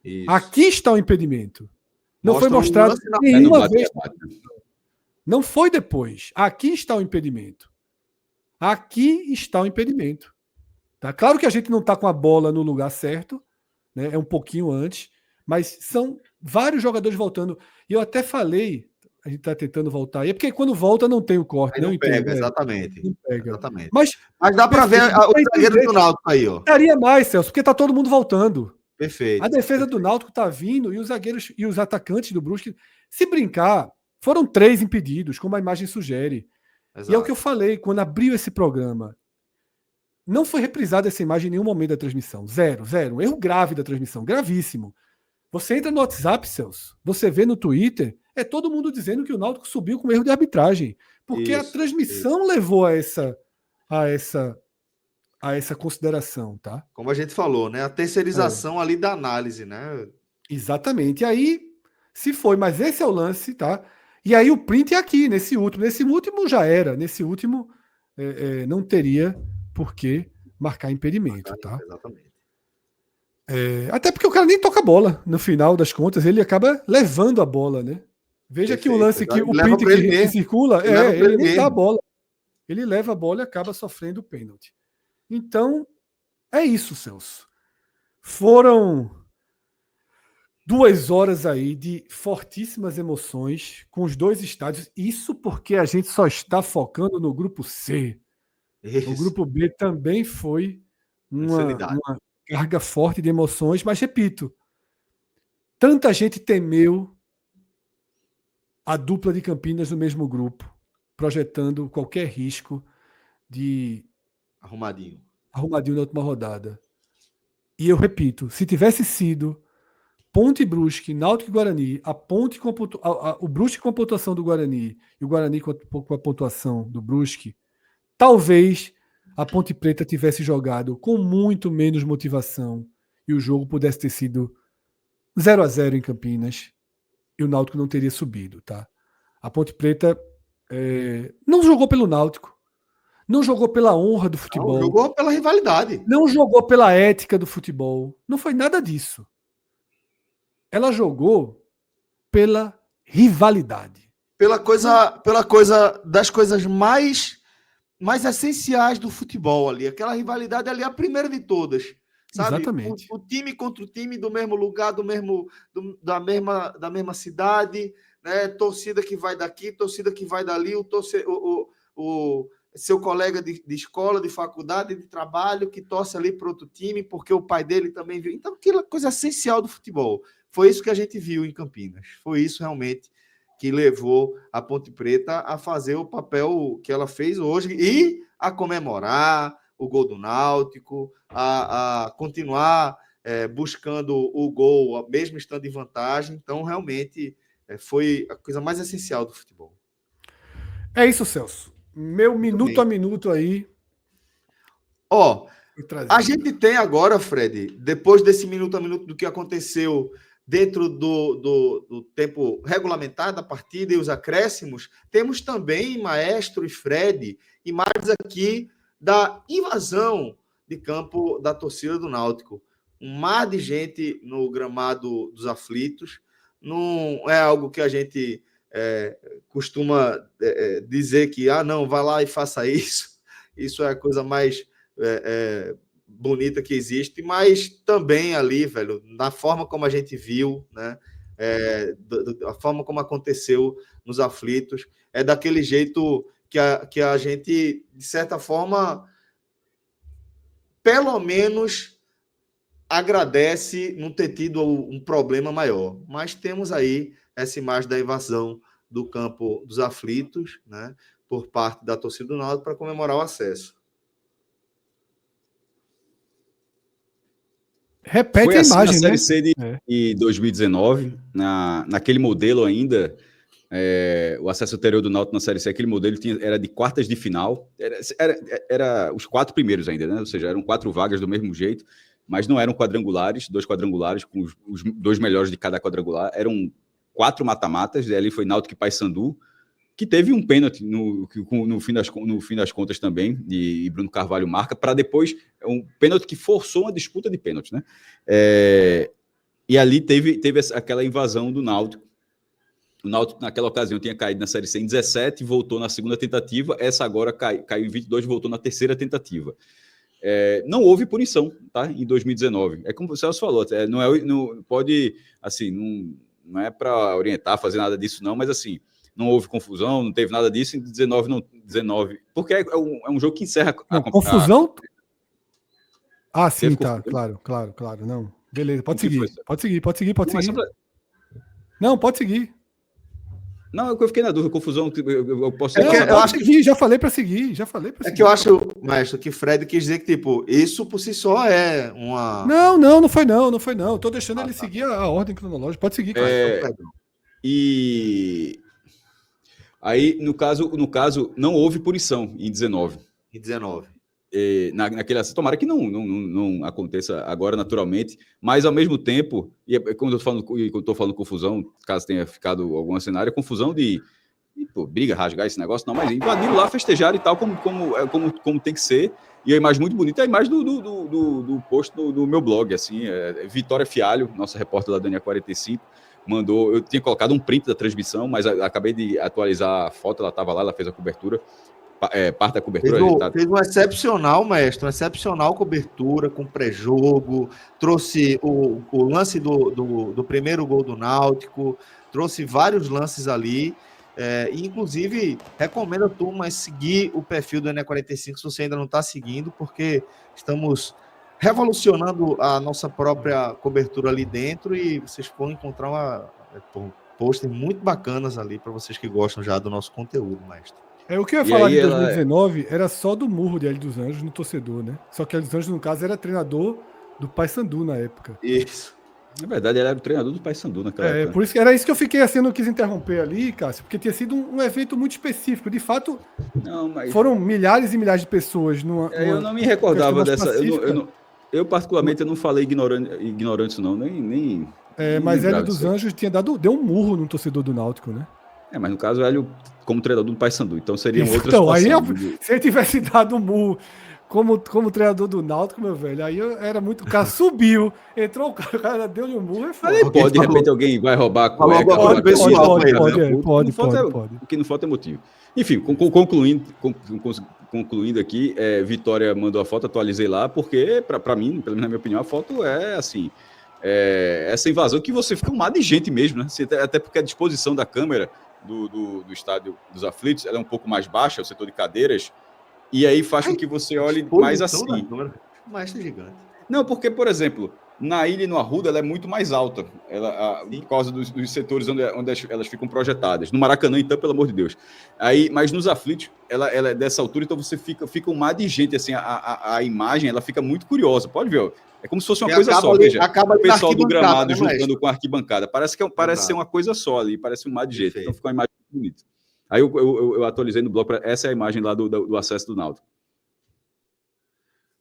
Isso. Aqui está o impedimento. Não Mostra foi um mostrado lance na nenhuma vez. Bate. Não foi depois. Aqui está o impedimento. Aqui está o impedimento. Tá? Claro que a gente não está com a bola no lugar certo, né? É um pouquinho antes, mas são vários jogadores voltando. E eu até falei, a gente está tentando voltar aí, é porque quando volta não tem o corte, Aí né? não Eu entendo, pega, exatamente. não pega. Exatamente. Mas dá para ver o zagueiro do Náutico aí, ó. Daria mais, Celso, porque tá todo mundo voltando. Perfeito. A defesa do Náutico tá vindo e os zagueiros e os atacantes do Brusque, se brincar, foram 3 impedidos, como a imagem sugere. Exato. E é o que eu falei quando abriu esse programa. Não foi reprisada essa imagem em nenhum momento da transmissão. Zero. Erro grave da transmissão, gravíssimo. Você entra no WhatsApp, Celso, você vê no Twitter, é todo mundo dizendo que o Náutico subiu com erro de arbitragem. Porque a transmissão levou a essa consideração, tá? Como a gente falou, né? A terceirização ali da análise, né? Exatamente. E aí, se foi, mas esse é o lance, tá? E aí o print é aqui, nesse último. Nesse último já era. Nesse último não teria por que marcar impedimento, tá? Exatamente. Até porque o cara nem toca a bola. No final das contas, ele acaba levando a bola, né? Veja que o lance que o print que circula, ele nem dá a bola. Ele leva a bola e acaba sofrendo o pênalti. Então, é isso, Celso. Foram 2 horas aí de fortíssimas emoções com os dois estádios. Isso porque a gente só está focando no grupo C. Isso. O grupo B também foi uma carga forte de emoções, mas repito, tanta gente temeu a dupla de Campinas no mesmo grupo, projetando qualquer risco de arrumadinho na última rodada. E eu repito, se tivesse sido Ponte Brusque, Náutico e Guarani, o Brusque com a pontuação do Guarani e o Guarani com a pontuação do Brusque, talvez a Ponte Preta tivesse jogado com muito menos motivação e o jogo pudesse ter sido 0-0 em Campinas e o Náutico não teria subido, tá? A Ponte Preta não jogou pelo Náutico, não jogou pela honra do futebol. Não, jogou pela rivalidade. Não jogou pela ética do futebol. Não foi nada disso. Ela jogou pela rivalidade. Pela coisa das coisas mais essenciais do futebol ali. Aquela rivalidade ali é a primeira de todas. Sabe? Exatamente. O time contra o time do mesmo lugar, da mesma cidade, né? Torcida que vai daqui, torcida que vai dali, o seu colega de escola, de faculdade, de trabalho, que torce ali para outro time, porque o pai dele também viu. Então, aquela coisa essencial do futebol. Foi isso que a gente viu em Campinas. Foi isso realmente que levou a Ponte Preta a fazer o papel que ela fez hoje e a comemorar o gol do Náutico, a continuar buscando o gol, mesmo estando em vantagem. Então, realmente, foi a coisa mais essencial do futebol. É isso, Celso. Meu minuto a minuto aí. A gente tem agora, Fred, depois desse minuto a minuto do que aconteceu dentro do tempo regulamentar da partida e os acréscimos, temos também, Maestro e Fred, imagens aqui da invasão de campo da torcida do Náutico. Um mar de gente no gramado dos aflitos. Não é algo que a gente costuma dizer que, não, vá lá e faça isso. Isso é a coisa mais bonita que existe, mas também ali, velho, na forma como a gente viu, né? A forma como aconteceu nos aflitos, é daquele jeito que a gente, de certa forma, pelo menos agradece não ter tido um problema maior. Mas temos aí essa imagem da invasão do campo dos aflitos, né, por parte da torcida do Náutico para comemorar o acesso. Repete Foi a assim imagem, na né? Série C de 2019, naquele modelo ainda, o acesso anterior do Náutico na Série C, aquele modelo era de quartas de final, era os 4 primeiros ainda, né? Ou seja, eram 4 vagas do mesmo jeito, mas não eram quadrangulares, 2 quadrangulares com os 2 melhores de cada quadrangular, eram 4 mata-matas, e ali foi Náutico e Paysandu, que teve um pênalti no fim das contas também, e Bruno Carvalho marca, para depois, um pênalti que forçou uma disputa de pênalti, né? E ali teve aquela invasão do Náutico. O Náutico, naquela ocasião, tinha caído na Série C em 17, voltou na segunda tentativa, essa agora caiu em 22, voltou na terceira tentativa. Não houve punição, tá? Em 2019. É como o Celso falou, não pode, assim, não é para orientar, fazer nada disso não, mas assim, não houve confusão, não teve nada disso, em 19, porque é um jogo que encerra confusão? Sim, tá, confusão? claro, não. Beleza, pode O que foi? seguir. Pode seguir. Pra... Não, pode seguir. Não, eu fiquei na dúvida, confusão, eu posso... eu acho que já falei para seguir, que eu acho, Maestro, que Fred quis dizer que, tipo, isso por si só é uma... Não foi não. Tô deixando ele seguir a ordem cronológica. Pode seguir, cara. E aí, no caso, não houve punição em 19. Em 19. Naquele, tomara que não aconteça agora naturalmente, mas ao mesmo tempo, e quando eu estou falando confusão, caso tenha ficado algum cenário, confusão de briga, rasgar esse negócio, não, mas invadiram lá, festejaram e tal, como tem que ser. E a imagem muito bonita é a imagem do post do meu blog, assim, Vitória Fialho, nossa repórter lá da Dania 45, mandou, eu tinha colocado um print da transmissão, mas acabei de atualizar a foto, ela estava lá, ela fez a cobertura, parte da cobertura. Fez uma excepcional, Maestro, uma excepcional cobertura com pré-jogo, trouxe o lance do primeiro gol do Náutico, trouxe vários lances ali, e inclusive recomendo a turma seguir o perfil do ENE45 se você ainda não está seguindo, porque estamos revolucionando a nossa própria cobertura ali dentro e vocês vão encontrar posters muito bacanas ali para vocês que gostam já do nosso conteúdo, Maestro. O que eu ia falar de 2019 era só do murro de Hélio dos Anjos no torcedor, né? Só que Hélio dos Anjos, no caso, era treinador do Paysandu na época. Isso. Na verdade, ele era o treinador do Paysandu naquela época. Por isso que era isso que eu fiquei assim, não quis interromper ali, Cássio, porque tinha sido um evento muito específico. De fato, foram milhares e milhares de pessoas eu não me recordava dessa. Eu particularmente, eu não falei ignorante não, nem mas Hélio dos Anjos deu um murro no torcedor do Náutico, né? Mas no caso, Hélio, como treinador do Paysandu, então seria uma outra situação. Aí, se ele tivesse dado um murro como treinador do Náutico, meu velho, aí era muito... O cara subiu, entrou o cara deu-lhe um murro, de repente alguém vai roubar a cueca. Pode. O que não falta é motivo. Enfim, concluindo aqui, Vitória mandou a foto, atualizei lá, porque, para mim, pelo menos na minha opinião, a foto é assim... essa invasão que você fica um mar de gente mesmo, né? Até porque a disposição da câmera do estádio dos aflitos ela é um pouco mais baixa, o setor de cadeiras, e aí faz com que você olhe mais assim. Mas é gigante. Não, porque, por exemplo, na ilha e no Arruda ela é muito mais alta, por causa dos setores onde elas ficam projetadas. No Maracanã, então, pelo amor de Deus. Mas nos aflitos, ela é dessa altura, então você fica um mar de gente, assim, a imagem ela fica muito curiosa. Pode ver, é como se fosse uma coisa só. Veja, o pessoal do gramado juntando com a arquibancada. Parece ser uma coisa só ali, parece um mar de gente. Então fica uma imagem bonita. Aí eu atualizei no blog, essa é a imagem lá do acesso do Náutico.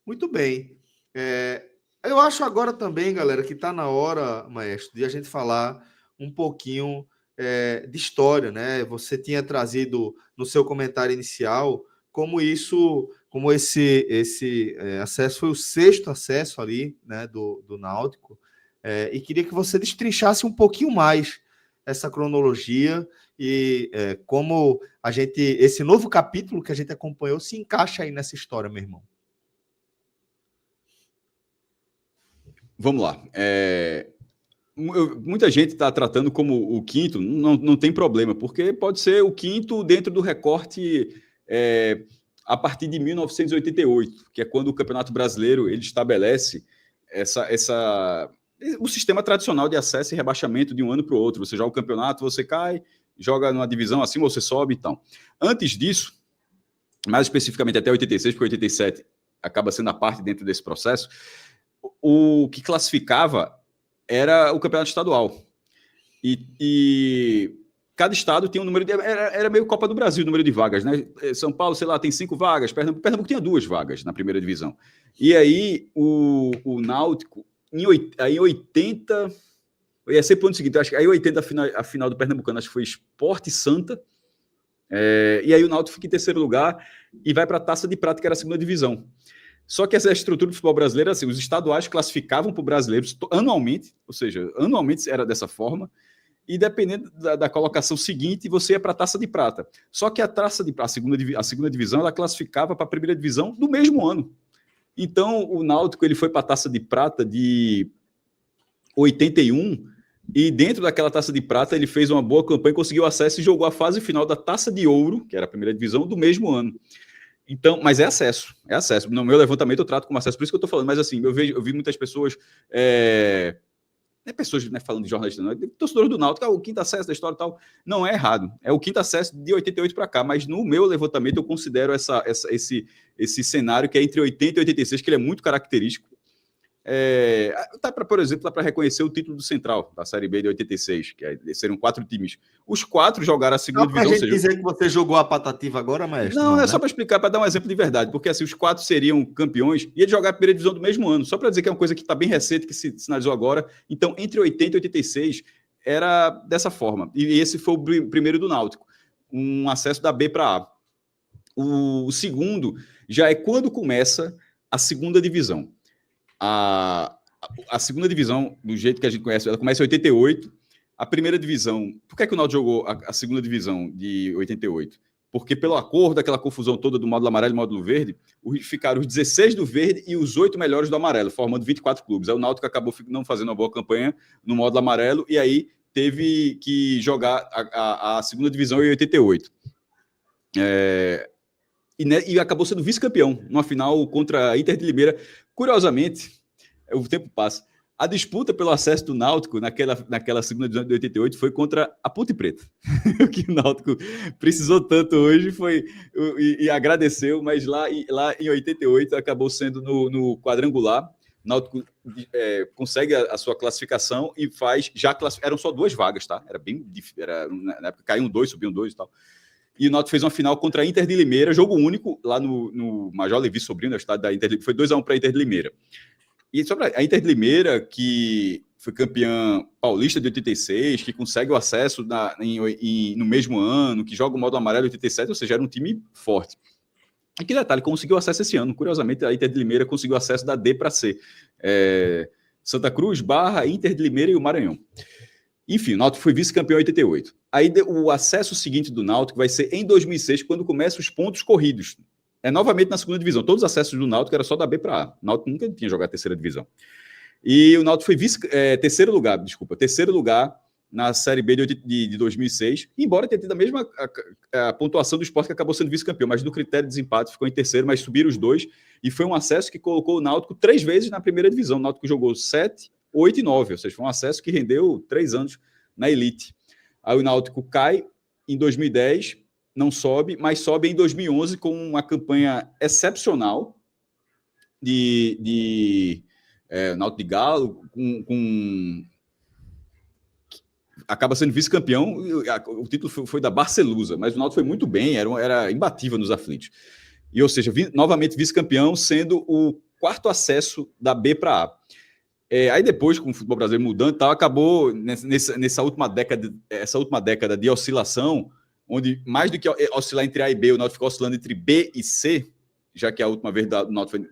Muito bem. Eu acho agora também, galera, que está na hora, Maestro, de a gente falar um pouquinho de história, né? Você tinha trazido no seu comentário inicial como esse acesso foi o 6º acesso ali, né, do Náutico, e queria que você destrinchasse um pouquinho mais essa cronologia e como esse novo capítulo que a gente acompanhou se encaixa aí nessa história, meu irmão. Vamos lá. Muita gente está tratando como o quinto, não tem problema, porque pode ser o quinto dentro do recorte a partir de 1988, que é quando o Campeonato Brasileiro ele estabelece o sistema tradicional de acesso e rebaixamento de um ano para o outro. Você joga o campeonato, você cai, joga numa divisão acima, você sobe e tal. Antes disso, mais especificamente até 86, porque 87 acaba sendo a parte dentro desse processo, o que classificava era o campeonato estadual. E cada estado tinha um número de... Era meio Copa do Brasil, o número de vagas, né? São Paulo, sei lá, tem 5 vagas, Pernambuco tinha 2 vagas na primeira divisão. E aí o Náutico, em 80... Ia ser para o ano seguinte, acho que aí 80 a final do Pernambucano, acho que foi Sport e Santa. E aí o Náutico fica em terceiro lugar e vai para a Taça de Prata, que era a segunda divisão. Só que essa estrutura do futebol brasileiro, assim, os estaduais classificavam para os brasileiros anualmente, ou seja, anualmente era dessa forma, e dependendo da colocação seguinte, você ia para a Taça de Prata. Só que a segunda divisão, ela classificava para a primeira divisão do mesmo ano. Então, o Náutico ele foi para a Taça de Prata de 81, e dentro daquela Taça de Prata ele fez uma boa campanha, conseguiu acesso e jogou a fase final da Taça de Ouro, que era a primeira divisão, do mesmo ano. Então, mas é acesso. No meu levantamento eu trato como acesso, por isso que eu estou falando. Mas assim, eu vi muitas pessoas, pessoas falando de jornalista, não, torcedores do Náutico, o quinto acesso da história e tal. Não é errado, é o quinto acesso de 88 para cá, mas no meu levantamento eu considero esse cenário que é entre 80 e 86, que ele é muito característico. Por exemplo, para reconhecer o título do Central da Série B de 86, que seriam 4 times. Os 4 jogaram a segunda divisão. Não, para gente dizer que você jogou a patativa agora, mestre. Não, é só para explicar, para dar um exemplo de verdade, porque assim, os 4 seriam campeões e eles jogaram a primeira divisão do mesmo ano, só para dizer que é uma coisa que está bem recente, que se sinalizou agora. Então, entre 80 e 86, era dessa forma. E esse foi o primeiro do Náutico, um acesso da B para A. O segundo já é quando começa a segunda divisão. A segunda divisão, do jeito que a gente conhece, ela começa em 88. A primeira divisão... Por que é que o Náutico jogou a segunda divisão de 88? Porque pelo acordo, aquela confusão toda do módulo amarelo e módulo verde, ficaram os 16 do verde e os 8 melhores do amarelo, formando 24 clubes. Aí o Náutico acabou não fazendo uma boa campanha no módulo amarelo e aí teve que jogar a segunda divisão em 88. E acabou sendo vice-campeão numa final contra a Inter de Limeira. Curiosamente, o tempo passa. A disputa pelo acesso do Náutico naquela segunda divisão de 88 foi contra a Ponte Preta. O que o Náutico precisou tanto hoje foi e agradeceu, mas lá em 88 acabou sendo no quadrangular. O Náutico consegue a sua classificação e eram só 2 vagas, tá? Era bem difícil. Na época caíam 2, subiam 2 e tal. E o Náutico fez uma final contra a Inter de Limeira, jogo único, lá no Major Levi Sobrinho, no estádio da Inter de Limeira. Foi 2-1 para a Inter de Limeira. E sobre a Inter de Limeira, que foi campeã paulista de 86, que consegue o acesso no mesmo ano, que joga o módulo amarelo de 87, ou seja, era um time forte. E que detalhe, conseguiu acesso esse ano. Curiosamente, a Inter de Limeira conseguiu acesso da D para C. Santa Cruz, Barra, Inter de Limeira e o Maranhão. Enfim, o Náutico foi vice-campeão em 88. Aí o acesso seguinte do Náutico vai ser em 2006, quando começam os pontos corridos. Novamente na segunda divisão. Todos os acessos do Náutico era só da B para A. O Náutico nunca tinha jogado a terceira divisão. E o Náutico foi terceiro lugar na Série B de 2006, embora tenha tido a mesma a pontuação do Sport, que acabou sendo vice-campeão, mas no critério de desempate ficou em terceiro, mas subiram os 2, e foi um acesso que colocou o Náutico 3 vezes na primeira divisão. O Náutico jogou 7, 8 e 9, ou seja, foi um acesso que rendeu 3 anos na elite. Aí o Náutico cai em 2010, não sobe, mas sobe em 2011 com uma campanha excepcional de Náutico de Galo, acaba sendo vice-campeão. O título foi da Barcelusa, mas o Náutico foi muito bem, era imbatível nos aflitos. E, ou seja, novamente vice-campeão, sendo o 4º acesso da B para A. Aí depois, com o futebol brasileiro mudando e tal, acabou nessa última década de oscilação, onde mais do que oscilar entre A e B, o Náutico ficou oscilando entre B e C, já que a última vez do Náutico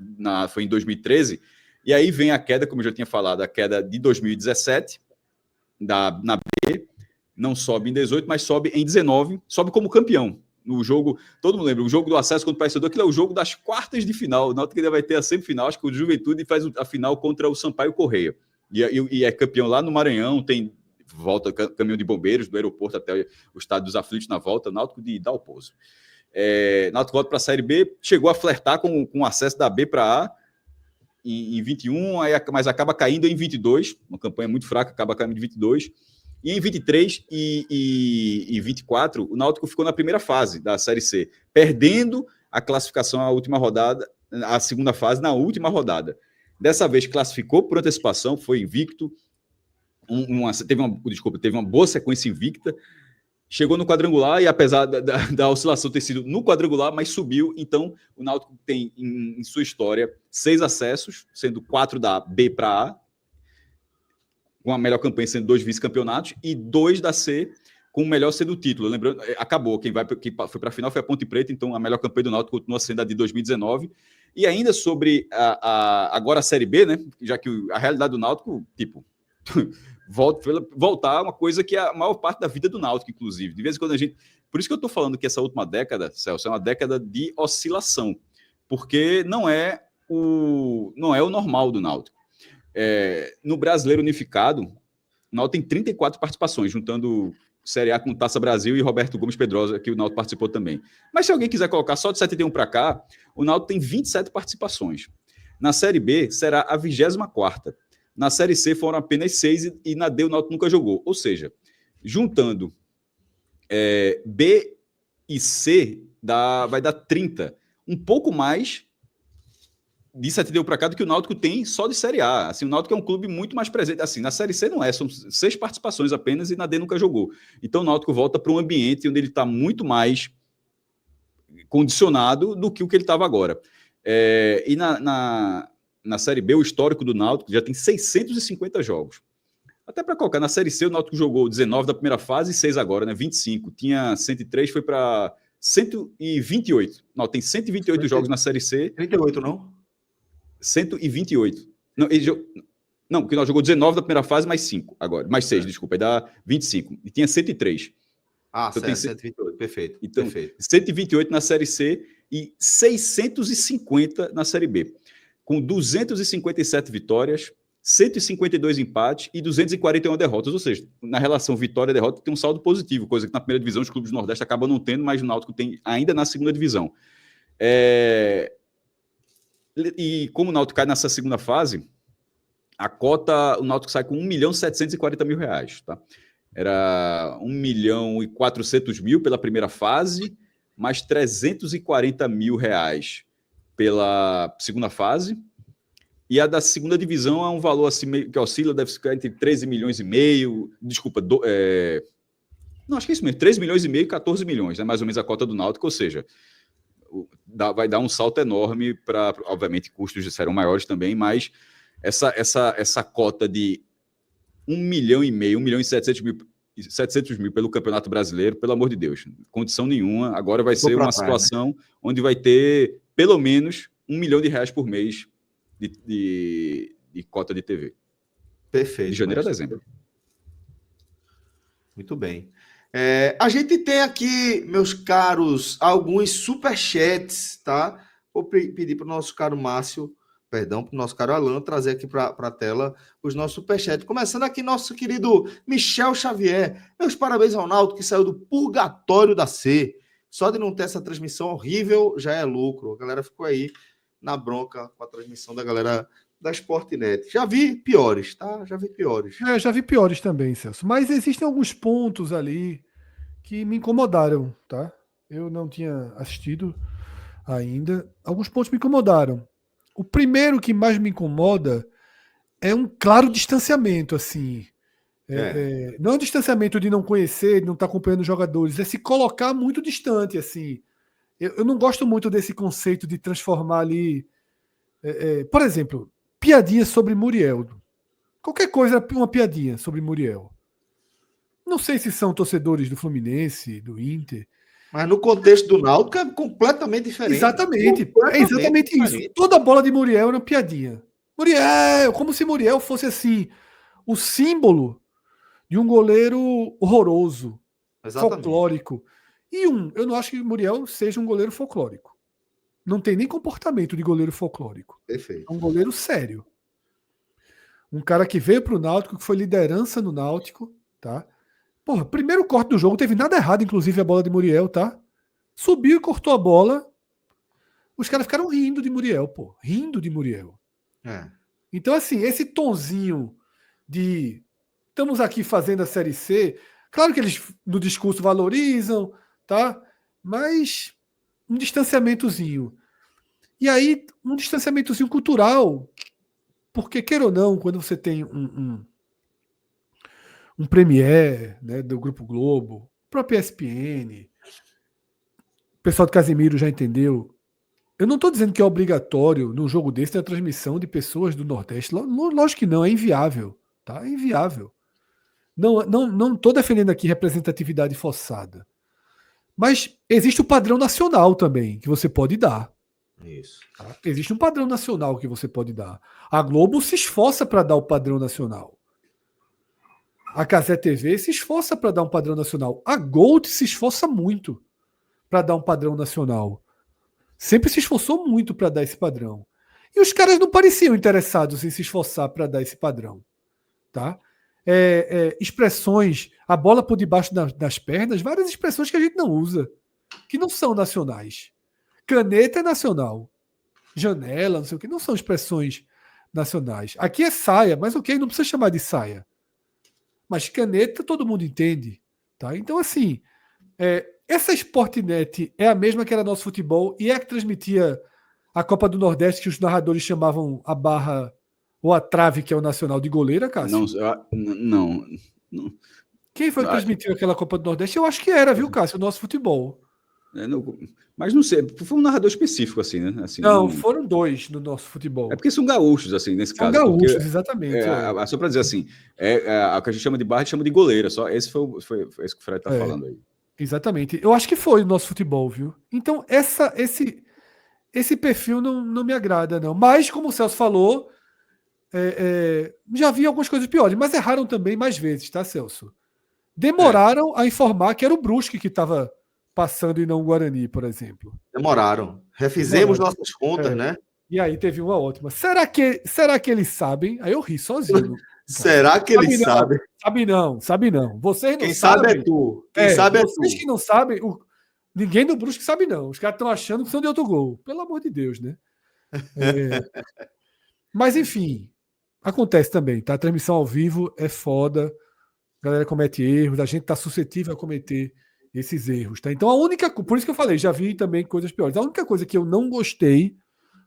foi em 2013, e aí vem a queda, como eu já tinha falado, a queda de 2017, na B, não sobe em 18, mas sobe em 19, sobe como campeão. no jogo, todo mundo lembra, o jogo do acesso contra o Paysandu, aquilo é o jogo das quartas de final. O Náutico ainda vai ter a semifinal, acho que o Juventude faz a final contra o Sampaio Correia. E é campeão lá no Maranhão, tem volta caminhão de bombeiros do aeroporto até o Estádio dos Aflitos na volta, Náutico de Dalpozo. Náutico volta para a Série B, chegou a flertar com o acesso da B para A em 21, mas acaba caindo em 22, uma campanha muito fraca, acaba caindo em 22, e em 23 e 24, o Náutico ficou na primeira fase da Série C, perdendo a classificação à última rodada, a segunda fase na última rodada. Dessa vez classificou por antecipação, foi invicto, teve uma boa sequência invicta, chegou no quadrangular e apesar da oscilação ter sido no quadrangular, mas subiu. Então, o Náutico tem em sua história 6 acessos, sendo 4 da B para A, com a melhor campanha sendo 2 vice-campeonatos, e 2 da C, com o melhor sendo o título. Lembrando, acabou. Quem foi para a final foi a Ponte Preta, então a melhor campanha do Náutico continua sendo a de 2019. E ainda sobre agora a Série B, né? Já que a realidade do Náutico, tipo... voltar a uma coisa que é a maior parte da vida do Náutico, inclusive. De vez em quando a gente... Por isso que eu estou falando que essa última década, Celso, é uma década de oscilação, porque não é o normal do Náutico. No Brasileiro Unificado, o Náutico tem 34 participações, juntando Série A com Taça Brasil e Roberto Gomes Pedrosa, que o Náutico participou também. Mas se alguém quiser colocar só de 71 para cá, o Náutico tem 27 participações. Na Série B, será a 24ª. Na Série C foram apenas 6 e na D o Náutico nunca jogou. Ou seja, juntando B e C, vai dar 30. Um pouco mais de 71 para cá do que o Náutico tem só de Série A. Assim, o Náutico é um clube muito mais presente. Assim, na Série C não é, são 6 participações apenas e na D nunca jogou. Então o Náutico volta para um ambiente onde ele está muito mais condicionado do que o que ele estava agora. E na Série B, o histórico do Náutico já tem 650 jogos. Até para colocar, na Série C, o Náutico jogou 19 da primeira fase e 6 agora, né? 25. Tinha 103, foi para 128. Não, tem 128 jogos na Série C. 38, não? 128. Não, porque nós jogou 19 da primeira fase, mais 5 agora. Mais 6, desculpa, aí dá 25. E tinha 103. Ah, então, certo, 128, perfeito. Então, perfeito. 128 na Série C e 650 na Série B. Com 257 vitórias, 152 empates e 241 derrotas. Ou seja, na relação vitória-derrota tem um saldo positivo, coisa que na primeira divisão os clubes do Nordeste acabam não tendo, mas o Náutico tem ainda na segunda divisão. E como o Náutico cai nessa segunda fase, o Náutico sai com R$1.740.000, tá? Era R$1.400.000 pela primeira fase, mais R$340.000 pela segunda fase, e a da segunda divisão é um valor assim que oscila, deve ficar entre 13 milhões e meio, desculpa, não, acho que é isso mesmo, 13 milhões e meio e 14 milhões, né, mais ou menos a cota do Náutico, ou seja, vai dar um salto enorme para, obviamente, custos serão maiores também, mas essa cota de 1,5 milhão e 700 mil pelo Campeonato Brasileiro, pelo amor de Deus, condição nenhuma. Agora vai ser uma situação, né, onde vai ter pelo menos R$1 milhão por mês de cota de TV. Perfeito. De janeiro a dezembro. Muito bem. A gente tem aqui, meus caros, alguns superchats, tá? Vou pedir para o nosso caro Márcio, para o nosso caro Alan, trazer aqui para a tela os nossos superchats. Começando aqui, nosso querido Michel Xavier. Meus parabéns ao Náutico, que saiu do purgatório da C. Só de não ter essa transmissão horrível já é lucro. A galera ficou aí na bronca com a transmissão da galera da Sportnet. Já vi piores, tá? Já vi piores. Já vi piores também, Celso. Mas existem alguns pontos ali que me incomodaram, tá? Eu não tinha assistido ainda. Alguns pontos me incomodaram. O primeiro que mais me incomoda é um claro distanciamento, assim. Não é um distanciamento de não conhecer, de não estar acompanhando os jogadores, é se colocar muito distante, assim. Eu não gosto muito desse conceito de transformar ali... por exemplo, piadinha sobre Muriel. Qualquer coisa é uma piadinha sobre Muriel. Não sei se são torcedores do Fluminense, do Inter... Mas no contexto do Náutico é completamente diferente. Exatamente. É exatamente diferente. Isso. Toda bola de Muriel era uma piadinha. Muriel, como se Muriel fosse assim, o símbolo de um goleiro horroroso, folclórico. E eu não acho que o Muriel seja um goleiro folclórico. Não tem nem comportamento de goleiro folclórico. Perfeito. É um goleiro sério. Um cara que veio para o Náutico, que foi liderança no Náutico, tá? Porra, primeiro corte do jogo, não teve nada errado, inclusive a bola de Muriel, tá? Subiu e cortou a bola. Os caras ficaram rindo de Muriel, pô. Rindo de Muriel. É. Então, assim, esse tonzinho de estamos aqui fazendo a Série C, claro que eles no discurso valorizam, tá? Mas um distanciamentozinho. E aí, um distanciamentozinho cultural. Porque, queira ou não, quando você tem um Premier, né, do Grupo Globo, o próprio ESPN, o pessoal do Casimiro já entendeu. Eu não estou dizendo que é obrigatório num jogo desse ter a transmissão de pessoas do Nordeste. Lógico que não, é inviável. Tá? É inviável. Não estou defendendo aqui representatividade forçada. Mas existe o padrão nacional também que você pode dar. Isso. Tá? Existe um padrão nacional que você pode dar. A Globo se esforça para dar o padrão nacional. A Cazé TV se esforça para dar um padrão nacional. A Gold se esforça muito para dar um padrão nacional. Sempre se esforçou muito para dar esse padrão. E os caras não pareciam interessados em se esforçar para dar esse padrão. Tá? Expressões, a bola por debaixo das pernas, várias expressões que a gente não usa, que não são nacionais. Caneta é nacional. Janela, não sei o que, não são expressões nacionais. Aqui é saia, mas ok, não precisa chamar de saia. Mas caneta todo mundo entende. Tá? Então, assim, essa Sportnet é a mesma que era nosso futebol e é a que transmitia a Copa do Nordeste, que os narradores chamavam a barra ou a trave, que é o nacional de goleira, Cássio? Não. Quem foi que transmitiu aquela Copa do Nordeste? Eu acho que era, viu, Cássio? O nosso futebol. Mas não sei, foi um narrador específico, assim, né? Assim, não, foram dois no nosso futebol. É porque são gaúchos, assim, nesse são caso. São gaúchos, porque, exatamente. Só para dizer assim, a que a gente chama de barra, a gente chama de goleira. Só esse foi esse que o Fred está falando aí. Exatamente. Eu acho que foi o nosso futebol, viu? Então, esse perfil não me agrada, não. Mas, como o Celso falou, já vi algumas coisas piores, mas erraram também mais vezes, tá, Celso? Demoraram a informar que era o Brusque que estava passando e não o Guarani, por exemplo. Demoraram. Refizemos nossas contas, né? E aí teve uma ótima. Será que eles sabem? Aí eu ri sozinho. Será que eles sabem? Sabe não. Vocês não Quem sabem. Sabe é tu. Quem sabe é tu. Vocês que não sabem, ninguém do Brusque sabe não. Os caras estão achando que são de outro gol. Pelo amor de Deus, né? Mas enfim, acontece também, tá? A transmissão ao vivo é foda. A galera comete erros, a gente tá suscetível a cometer esses erros, tá? Então por isso que eu falei, já vi também coisas piores. A única coisa que eu não gostei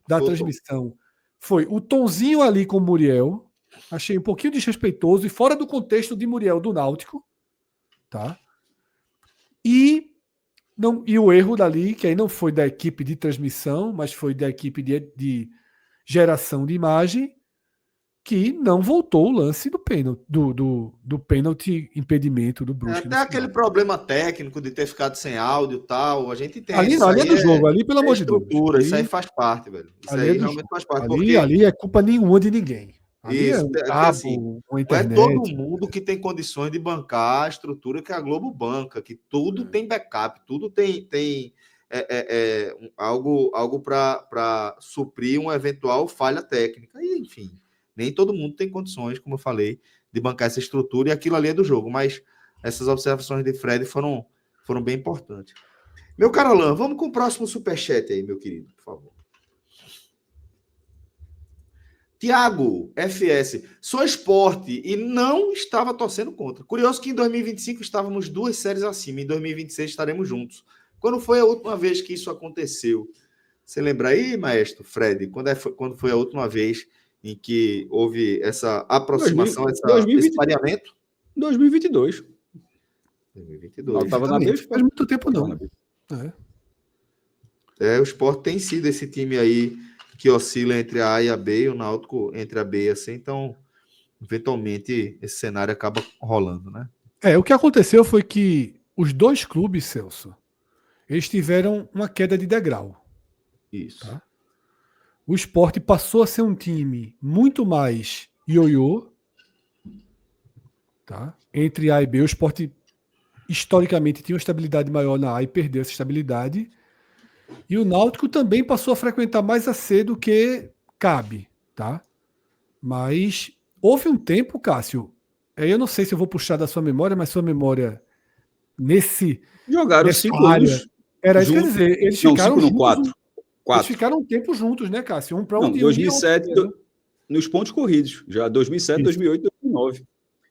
da transmissão foi o tonzinho ali com o Muriel. Achei um pouquinho desrespeitoso e fora do contexto de Muriel do Náutico, tá? E o erro dali, que aí não foi da equipe de transmissão, mas foi da equipe de geração de imagem, que não voltou o lance do pênalti, do pênalti impedimento do Brusque. Até aquele problema técnico de ter ficado sem áudio e tal, a gente tem. Ali é do jogo, ali pelo amor de Deus. Isso aí faz parte, velho. Isso aí realmente faz parte. Ali é culpa nenhuma de ninguém. Isso, assim, não é todo mundo que tem condições de bancar a estrutura que a Globo banca, que tudo tem backup, tudo tem algo para suprir uma eventual falha técnica. E, enfim, nem todo mundo tem condições, como eu falei, de bancar essa estrutura, e aquilo ali é do jogo. Mas essas observações de Fred foram bem importantes. Meu caro Alain, vamos com o próximo superchat aí, meu querido, por favor. Tiago, FS, sou esporte e não estava torcendo contra. Curioso que em 2025 estávamos 2 séries acima, em 2026 estaremos juntos. Quando foi a última vez que isso aconteceu? Você lembra aí, maestro Fred, quando foi a última vez em que houve essa aproximação, esse pareamento? 2022. 2022. Não estava na B, faz muito tempo não. O esporte tem sido esse time aí que oscila entre a A e a B, e o Náutico entre a B e a C, então, eventualmente, esse cenário acaba rolando, né? O que aconteceu foi que os dois clubes, Celso, eles tiveram uma queda de degrau. Isso. Tá? O Sport passou a ser um time muito mais ioiô, tá? Entre A e B, o Sport historicamente tinha uma estabilidade maior na A e perdeu essa estabilidade. E o Náutico também passou a frequentar mais a C do que cabe, tá? Mas houve um tempo, Cássio, eu não sei se eu vou puxar da sua memória, mas sua memória Jogaram nessa 5 área, anos. era isso que eu ia dizer. Eles Não, ficaram 5 não, juntos. 4. Eles 4. ficaram um tempo juntos, né, Cássio? Um para Não, onde 2007, ia, outro, nos pontos corridos. Já 2007, Isso. 2008, 2009.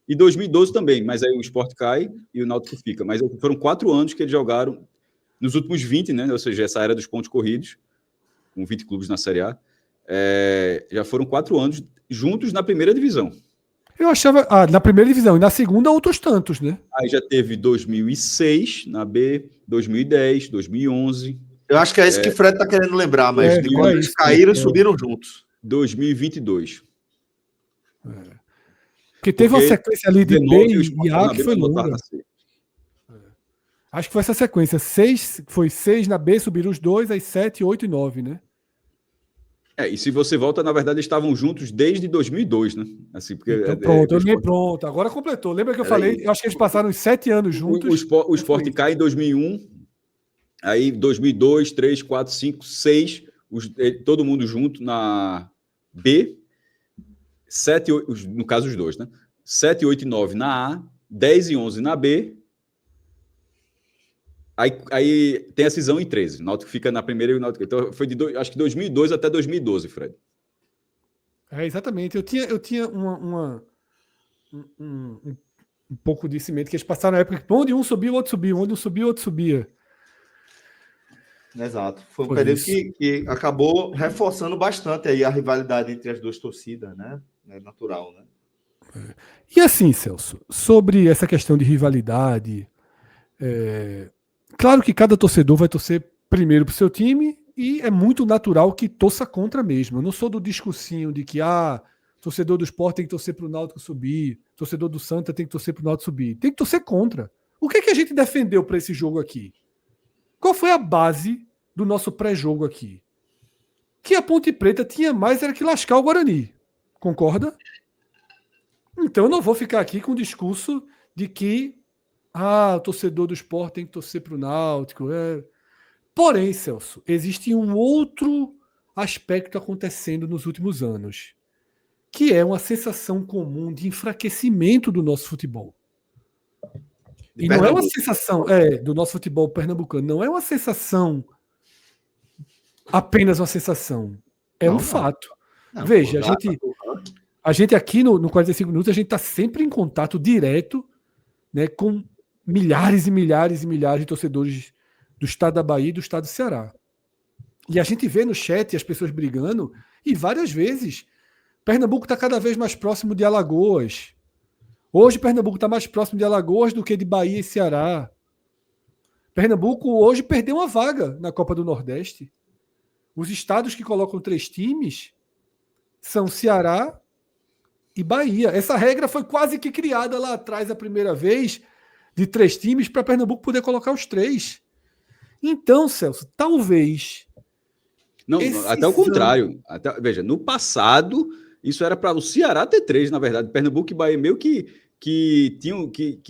E 2012 também, mas aí o Sport cai e o Náutico fica. Mas foram 4 anos que eles jogaram nos últimos 20, né? Ou seja, essa era dos pontos corridos, com 20 clubes na Série A. Já foram 4 anos juntos na primeira divisão. Eu achava. Na primeira divisão, e na segunda, outros tantos, né? Aí já teve 2006 na B, 2010, 2011. Eu acho que é isso que o Fred tá querendo lembrar, mas de quando eles isso, caíram e subiram juntos. 2022. Porque teve uma sequência ali de 19, B o e Sport A na que B, foi mas botaram longa. na C. Acho que foi essa sequência. Foi 6 na B, subiram os 2, aí 7, 8 e 9, né? E se você volta, na verdade, eles estavam juntos desde 2002, né? Assim, porque, Então pronto, pronto. Agora completou. Lembra que eu falei? Eu acho que eles passaram uns 7 anos juntos. O Sport cai em 2001, aí 2002, 3, 4, 5, 6, todo mundo junto na B, 7, 8, no caso os dois, né? 7, 8 e 9 na A, 10 e 11 na B. Aí tem a cisão em 13. O Náutico fica na primeira e o Náutico. Então foi acho que 2002 até 2012, Fred. Exatamente. Eu tinha um pouco disso em mente, que eles passaram na época que onde um subia, o outro subia, onde um subia, o outro subia. Exato. Foi um período que acabou reforçando bastante aí a rivalidade entre as duas torcidas, né? É natural, né? E assim, Celso, sobre essa questão de rivalidade, claro que cada torcedor vai torcer primeiro para o seu time e é muito natural que torça contra mesmo. Eu não sou do discursinho de que torcedor do Sport tem que torcer para o Náutico subir, torcedor do Santa tem que torcer para o Náutico subir. Tem que torcer contra. O que a gente defendeu para esse jogo aqui? Qual foi a base do nosso pré-jogo aqui? Que a Ponte Preta tinha mais era que lascar o Guarani. Concorda? Então eu não vou ficar aqui com o discurso de que o torcedor do Sport tem que torcer para o Náutico. Porém, Celso, existe um outro aspecto acontecendo nos últimos anos, que é uma sensação comum de enfraquecimento do nosso futebol. E não é uma sensação do nosso futebol pernambucano, não é uma sensação, apenas uma sensação. É um fato. Veja, a gente aqui no 45 Minutos, a gente está sempre em contato direto, né, com milhares e milhares e milhares de torcedores do estado da Bahia e do estado do Ceará. E a gente vê no chat as pessoas brigando, e várias vezes Pernambuco está cada vez mais próximo de Alagoas. Hoje Pernambuco está mais próximo de Alagoas do que de Bahia e Ceará. Pernambuco hoje perdeu uma vaga na Copa do Nordeste. Os estados que colocam 3 times são Ceará e Bahia. Essa regra foi quase que criada lá atrás a primeira vez, de 3 times, para Pernambuco poder colocar os 3. Então, Celso, talvez... Não, até o contrário. Veja, no passado, isso era para o Ceará ter 3, na verdade. Pernambuco e Bahia meio que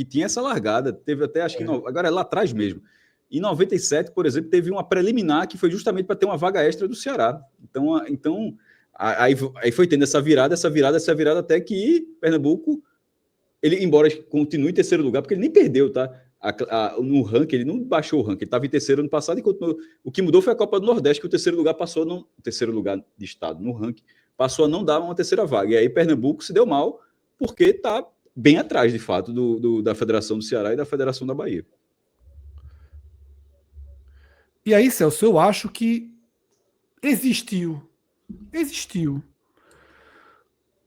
tinha essa largada. Teve até, acho que... Agora é lá atrás mesmo. Em 97, por exemplo, teve uma preliminar que foi justamente para ter uma vaga extra do Ceará. Então aí foi tendo essa virada até que Pernambuco, ele, embora continue em terceiro lugar, porque ele nem perdeu, tá? No ranking, ele não baixou o ranking, ele estava em terceiro ano passado e continuou. O que mudou foi a Copa do Nordeste, que o terceiro lugar passou, o terceiro lugar de estado no ranking, passou a não dar uma terceira vaga. E aí Pernambuco se deu mal, porque está bem atrás, de fato, da Federação do Ceará e da Federação da Bahia. E aí, Celso, eu acho que existiu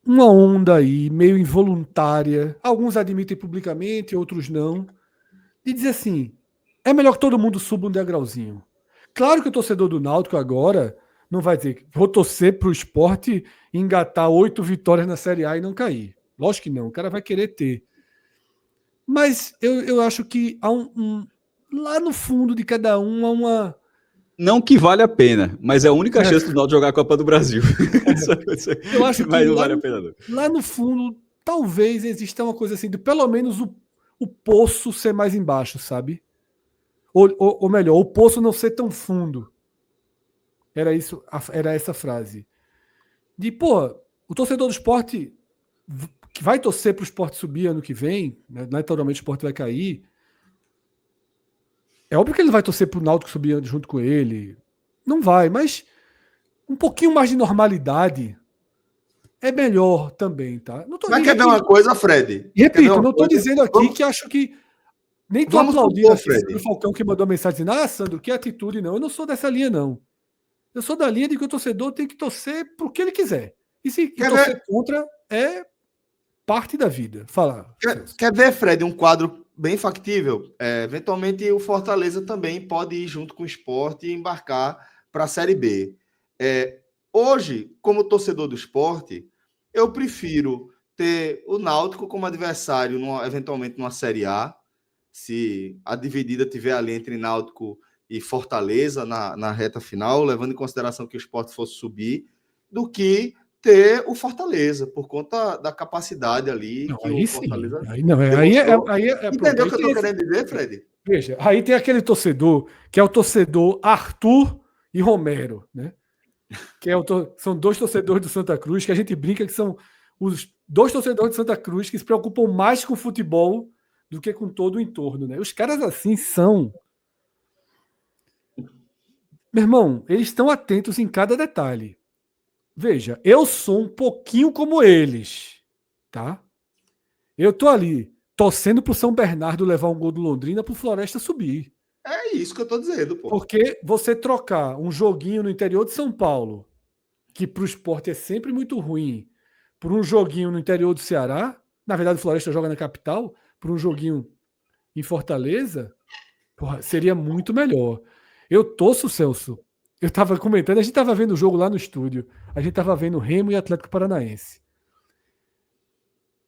uma onda aí, meio involuntária, alguns admitem publicamente, outros não, de dizer assim, é melhor que todo mundo suba um degrauzinho. Claro que o torcedor do Náutico agora não vai dizer, vou torcer para o Sport engatar 8 vitórias na Série A e não cair. Lógico que não, o cara vai querer ter. Mas eu acho que há lá no fundo de cada um há uma... Não que vale a pena, mas é a única chance do Náutico jogar a Copa do Brasil. Eu acho que mas não vale a pena, não. Lá no fundo, talvez exista uma coisa assim, de pelo menos o poço ser mais embaixo, sabe? Ou melhor, o poço não ser tão fundo. Era isso, era essa frase. De, pô, o torcedor do esporte que vai torcer para o esporte subir ano que vem, né, naturalmente o esporte vai cair. É óbvio que ele vai torcer para o Náutico subir junto com ele. Não vai, mas um pouquinho mais de normalidade é melhor também, tá? Não tô, Mas quer ver uma coisa, Fred? Quer ver repito, uma não estou coisa? dizendo aqui que acho que nem tô Vamos aplaudindo supor, assim, Fred. o Falcão que mandou mensagem dizendo: ah, Sandro, que atitude, não. Eu não sou dessa linha, não. Eu sou da linha de que o torcedor tem que torcer pro que ele quiser. E se Quer torcer ver? contra é parte da vida. Fala, Celso. Quer ver, Fred, um quadro bem factível? Eventualmente, o Fortaleza também pode ir junto com o Sport e embarcar para a Série B. Hoje, como torcedor do esporte, eu prefiro ter o Náutico como adversário, eventualmente numa Série A, se a dividida tiver ali entre Náutico e Fortaleza na reta final, levando em consideração que o Sport fosse subir, do que ter o Fortaleza, por conta da capacidade ali Não, que aí o sim. Fortaleza Aí não, demonstrou. pronto. Entendeu o Aí que eu tem estou querendo dizer, Fred? veja, aí tem aquele torcedor que é o torcedor Arthur e Romero, né? Que são dois torcedores do Santa Cruz, que a gente brinca que são os dois torcedores do Santa Cruz que se preocupam mais com o futebol do que com todo o entorno, né? Os caras assim são. Meu irmão, eles estão atentos em cada detalhe. Veja, eu sou um pouquinho como eles, tá? Eu tô ali torcendo pro São Bernardo levar um gol do Londrina pro Floresta subir. É isso que eu estou dizendo, pô. Porque você trocar um joguinho no interior de São Paulo, que pro esporte é sempre muito ruim, por um joguinho no interior do Ceará, na verdade o Floresta joga na capital, por um joguinho em Fortaleza, porra, seria muito melhor. Eu torço, Celso. Eu estava comentando, a gente estava vendo o jogo lá no estúdio. A gente estava vendo Remo e Atlético Paranaense.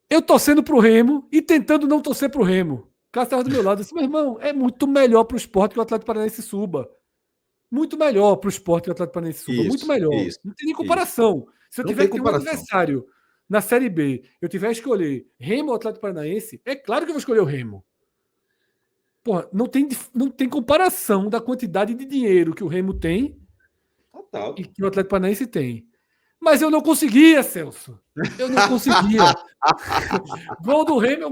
Eu torcendo pro Remo e tentando não torcer pro Remo. O cara estava do meu lado. Eu disse, meu irmão, é muito melhor pro esporte que o Atlético Paranaense suba. Muito melhor pro esporte que o Atlético Paranaense suba. Muito Isso, melhor. isso, Não tem nem isso. comparação. Se eu Não tiver tem que ter um comparação. adversário na Série B, eu tiver que escolher Remo ou Atlético Paranaense, é claro que eu vou escolher o Remo. Porra, não tem comparação da quantidade de dinheiro que o Remo tem Total. e que o Atlético Paranaense tem. Mas eu não conseguia, Celso. Eu não conseguia. Gol do Remo,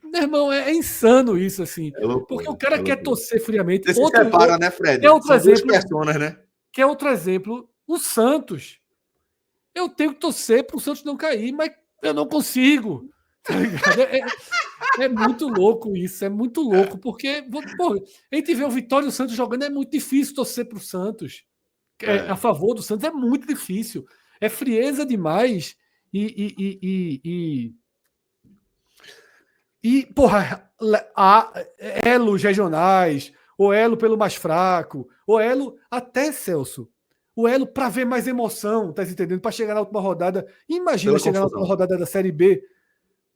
meu irmão, é insano isso, assim. É loucura, Porque o cara é quer loucura. torcer friamente. Você se separa, né, Fred? É outro São duas exemplo. personas, né? Que é outro exemplo, o Santos. Eu tenho que torcer para o Santos não cair, mas eu não consigo. Tá ligado? É muito louco isso, é muito louco, porque pô, a gente vê o Vitória e o Santos jogando, é muito difícil torcer para o Santos. A favor do Santos é muito difícil. É frieza demais porra, elos regionais, ou elo pelo mais fraco, ou elo até, Celso, o elo para ver mais emoção, tá entendendo? Para chegar na última rodada. Imagina Pela chegar na confusão. última rodada da Série B,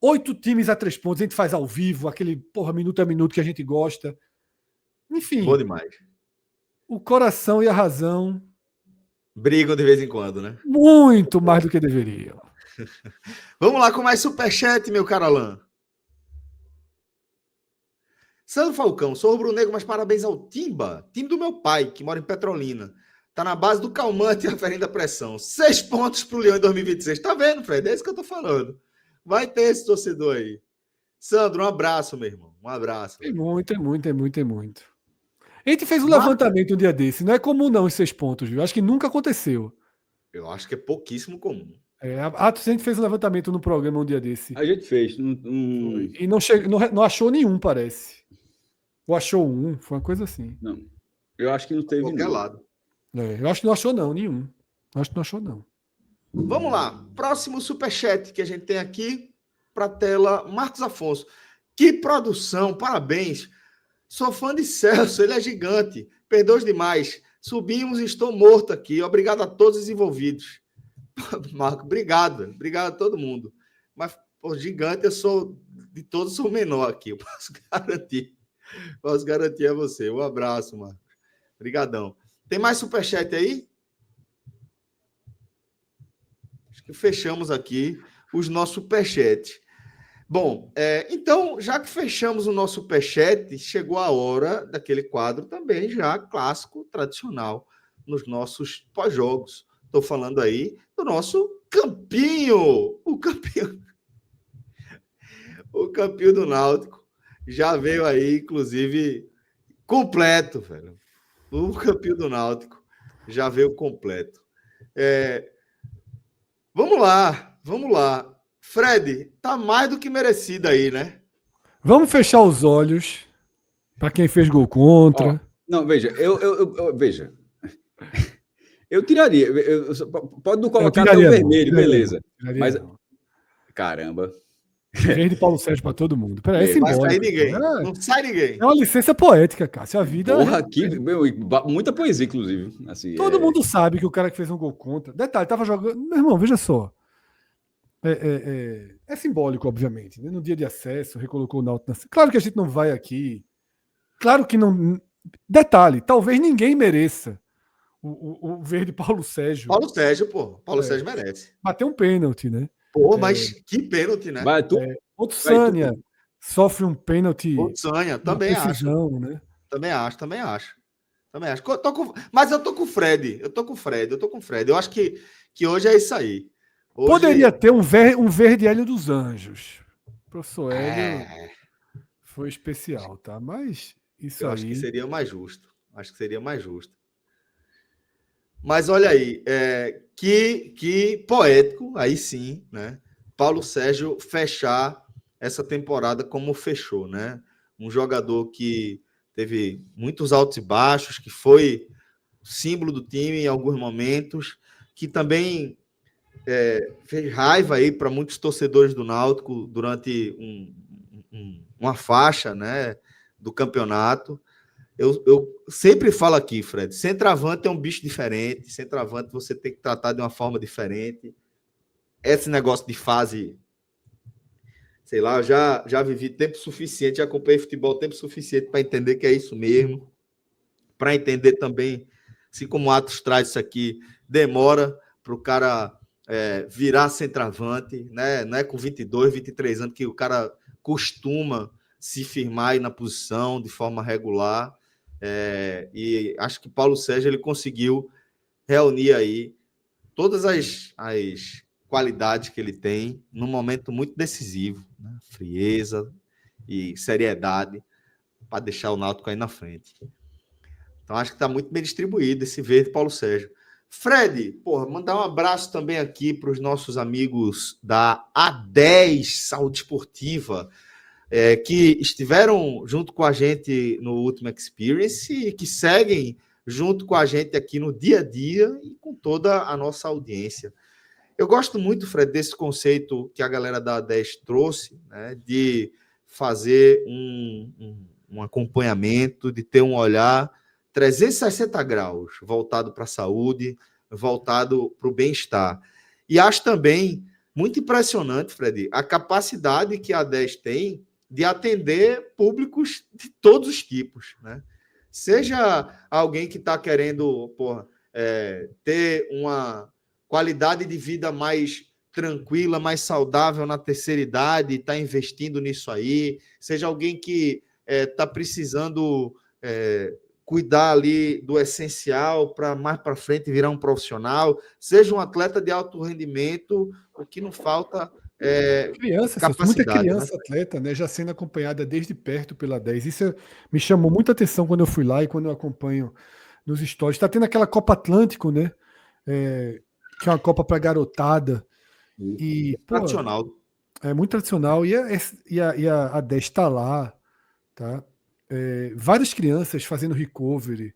8 times a 3 pontos, a gente faz ao vivo, aquele porra minuto a minuto que a gente gosta. Enfim, Bom demais. o coração e a razão Brigam de vez em quando, né? muito mais do que deveriam. Vamos lá com mais superchat, meu caro Alain. Sandro Falcão, sou rubro-negro, mas parabéns ao Timba, time do meu pai, que mora em Petrolina. Tá na base do calmante e aferindo a pressão. 6 pontos pro Leão em 2026. Tá vendo, Fred? É isso que eu tô falando. Vai ter esse torcedor aí. Sandro, um abraço, meu irmão. Um abraço. Tem muito, é muito, é muito, é muito. A gente fez um levantamento um dia desse. Não é comum não os 6 pontos, viu? Acho que nunca aconteceu. Eu acho que é pouquíssimo comum. A gente fez um levantamento no programa um dia desse. A gente fez. E não achou nenhum, parece. Ou achou um, foi uma coisa assim. Não. Eu acho que não teve Qualquer não. lado. Eu acho que não achou não, nenhum. Acho que não achou não. Vamos lá. Próximo superchat que a gente tem aqui para a tela. Marcos Afonso. Que produção, parabéns. Sou fã de Celso, ele é gigante. Perdoe demais. Subimos e estou morto aqui. Obrigado a todos os envolvidos. Marco, obrigado. Obrigado a todo mundo. Mas, por gigante, eu sou de todos, sou o menor aqui. Eu posso garantir. Posso garantir a você. Um abraço, Marco. Obrigadão. Tem mais superchat aí? Acho que fechamos aqui os nossos superchats. Bom, então, já que fechamos o nosso superchat, chegou a hora daquele quadro também já clássico, tradicional, nos nossos pós-jogos. Estou falando aí do nosso campinho, o campinho do Náutico. Já veio aí, inclusive, completo, velho. O campinho do Náutico já veio completo. Vamos lá. Fred, tá mais do que merecido aí, né? Vamos fechar os olhos para quem fez gol contra. Não, veja, veja. Eu tiraria. Pode não colocar até o vermelho, beleza. Mas, caramba. Verde Paulo Sérgio para todo mundo. Peraí, é Vai sair simbólico. ninguém. Não sai ninguém. É uma licença poética, Cássio. A vida. Porra, aqui, muita poesia, inclusive. Assim, todo mundo sabe que o cara que fez um gol contra. Detalhe, tava jogando. Meu irmão, veja só. É simbólico, obviamente. Né? No dia de acesso, recolocou o Náutico na. Claro que a gente não vai aqui. Claro que não. Detalhe, talvez ninguém mereça o verde Paulo Sérgio. Paulo Sérgio, pô. Paulo Sérgio merece. Bater um pênalti, né? Pô, mas que pênalti, né? Outro Sânia sofre um pênalti. Outro Sânia, também precisão, acho. Né? Também acho. Mas eu tô com o Fred. Eu acho que hoje é isso aí. Hoje... Poderia ter um verde Hélio dos Anjos. O professor Hélio foi especial, tá? Mas isso acho que seria mais justo. Mas olha aí, que poético, aí sim, né? Paulo Sérgio fechar essa temporada como fechou, né? Um jogador que teve muitos altos e baixos, que foi símbolo do time em alguns momentos, que também fez raiva aí para muitos torcedores do Náutico durante uma faixa, né, do campeonato. Eu sempre falo aqui, Fred, centroavante é um bicho diferente, centroavante você tem que tratar de uma forma diferente. Esse negócio de fase, sei lá, eu já vivi tempo suficiente, já acompanhei futebol tempo suficiente para entender que é isso mesmo, para entender também, assim como o Atos traz isso aqui, demora para o cara virar centroavante, né? Não é com 22, 23 anos que o cara costuma se firmar aí na posição de forma regular. E acho que Paulo Sérgio ele conseguiu reunir aí todas as qualidades que ele tem num momento muito decisivo, né? Frieza e seriedade para deixar o Náutico aí na frente. Então acho que está muito bem distribuído esse verde Paulo Sérgio. Fred, mandar um abraço também aqui para os nossos amigos da A10 Saúde Esportiva, que estiveram junto com a gente no último Experience e que seguem junto com a gente aqui no dia a dia e com toda a nossa audiência. Eu gosto muito, Fred, desse conceito que a galera da A10 trouxe, né, de fazer um acompanhamento, de ter um olhar 360 graus voltado para a saúde, voltado para o bem-estar. E acho também muito impressionante, Fred, a capacidade que a A10 tem de atender públicos de todos os tipos, né? Seja alguém que está querendo ter uma qualidade de vida mais tranquila, mais saudável na terceira idade, está investindo nisso aí, seja alguém que está precisando cuidar ali do essencial para mais para frente virar um profissional, seja um atleta de alto rendimento, o que não falta muita criança, né? Atleta, né, já sendo acompanhada desde perto pela 10. Isso me chamou muita atenção quando eu fui lá e quando eu acompanho nos stories. Está tendo aquela Copa Atlântico, né? Que é uma Copa para garotada. E, tradicional. É muito tradicional. E a 10 está lá, tá? Várias crianças fazendo recovery,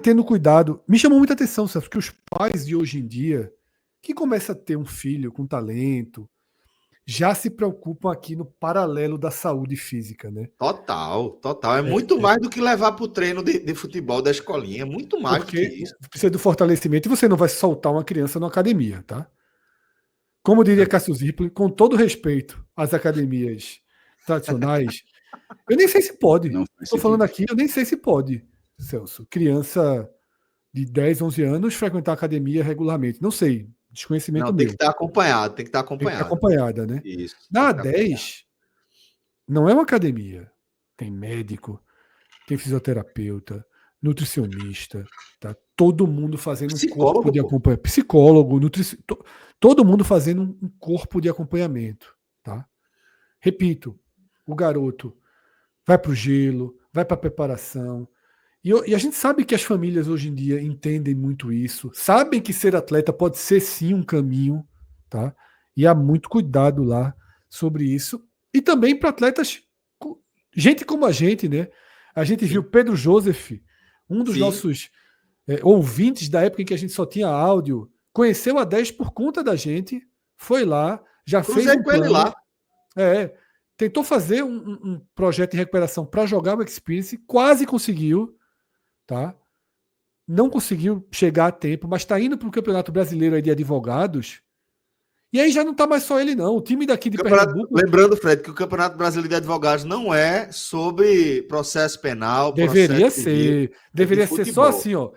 tendo cuidado. Me chamou muita atenção, Celso, que os pais de hoje em dia, que começam a ter um filho com talento, já se preocupam aqui no paralelo da saúde física, né? Total. É muito mais do que levar para o treino de futebol da escolinha. É muito mais do que isso. Precisa do fortalecimento e você não vai soltar uma criança na academia, tá? Como diria Cássio Zirpoli, com todo respeito às academias tradicionais, eu nem sei se pode. Estou falando aqui, eu nem sei se pode, Celso. Criança de 10, 11 anos frequentar a academia regularmente. Não sei. Desconhecimento meu. Tem que estar acompanhado. Tem que estar acompanhada, né? Isso. Na A10, não é uma academia. Tem médico, tem fisioterapeuta, nutricionista, tá? Todo mundo fazendo um Psicólogo, corpo de pô. acompanhamento. Psicólogo, todo mundo fazendo um corpo de acompanhamento, tá? Repito, o garoto vai para o gelo, vai para a preparação. E a gente sabe que as famílias hoje em dia entendem muito isso, sabem que ser atleta pode ser sim um caminho, tá? E há muito cuidado lá sobre isso. E também para atletas, gente como a gente, né? A gente Sim. viu Pedro Joseph, um dos Sim. nossos ouvintes da época em que a gente só tinha áudio, conheceu a 10 por conta da gente, foi lá, já fez Cruzei um com ele plano. lá. Tentou fazer um projeto de recuperação para jogar o Experience, quase conseguiu, tá? Não conseguiu chegar a tempo, mas está indo para o Campeonato Brasileiro aí de Advogados. E aí já não está mais só ele, não. O time daqui de Pernambuco. Lembrando, Fred, que o Campeonato Brasileiro de Advogados não é sobre processo penal, Deveria processo civil, ser. Deveria ser só futebol. assim, ó.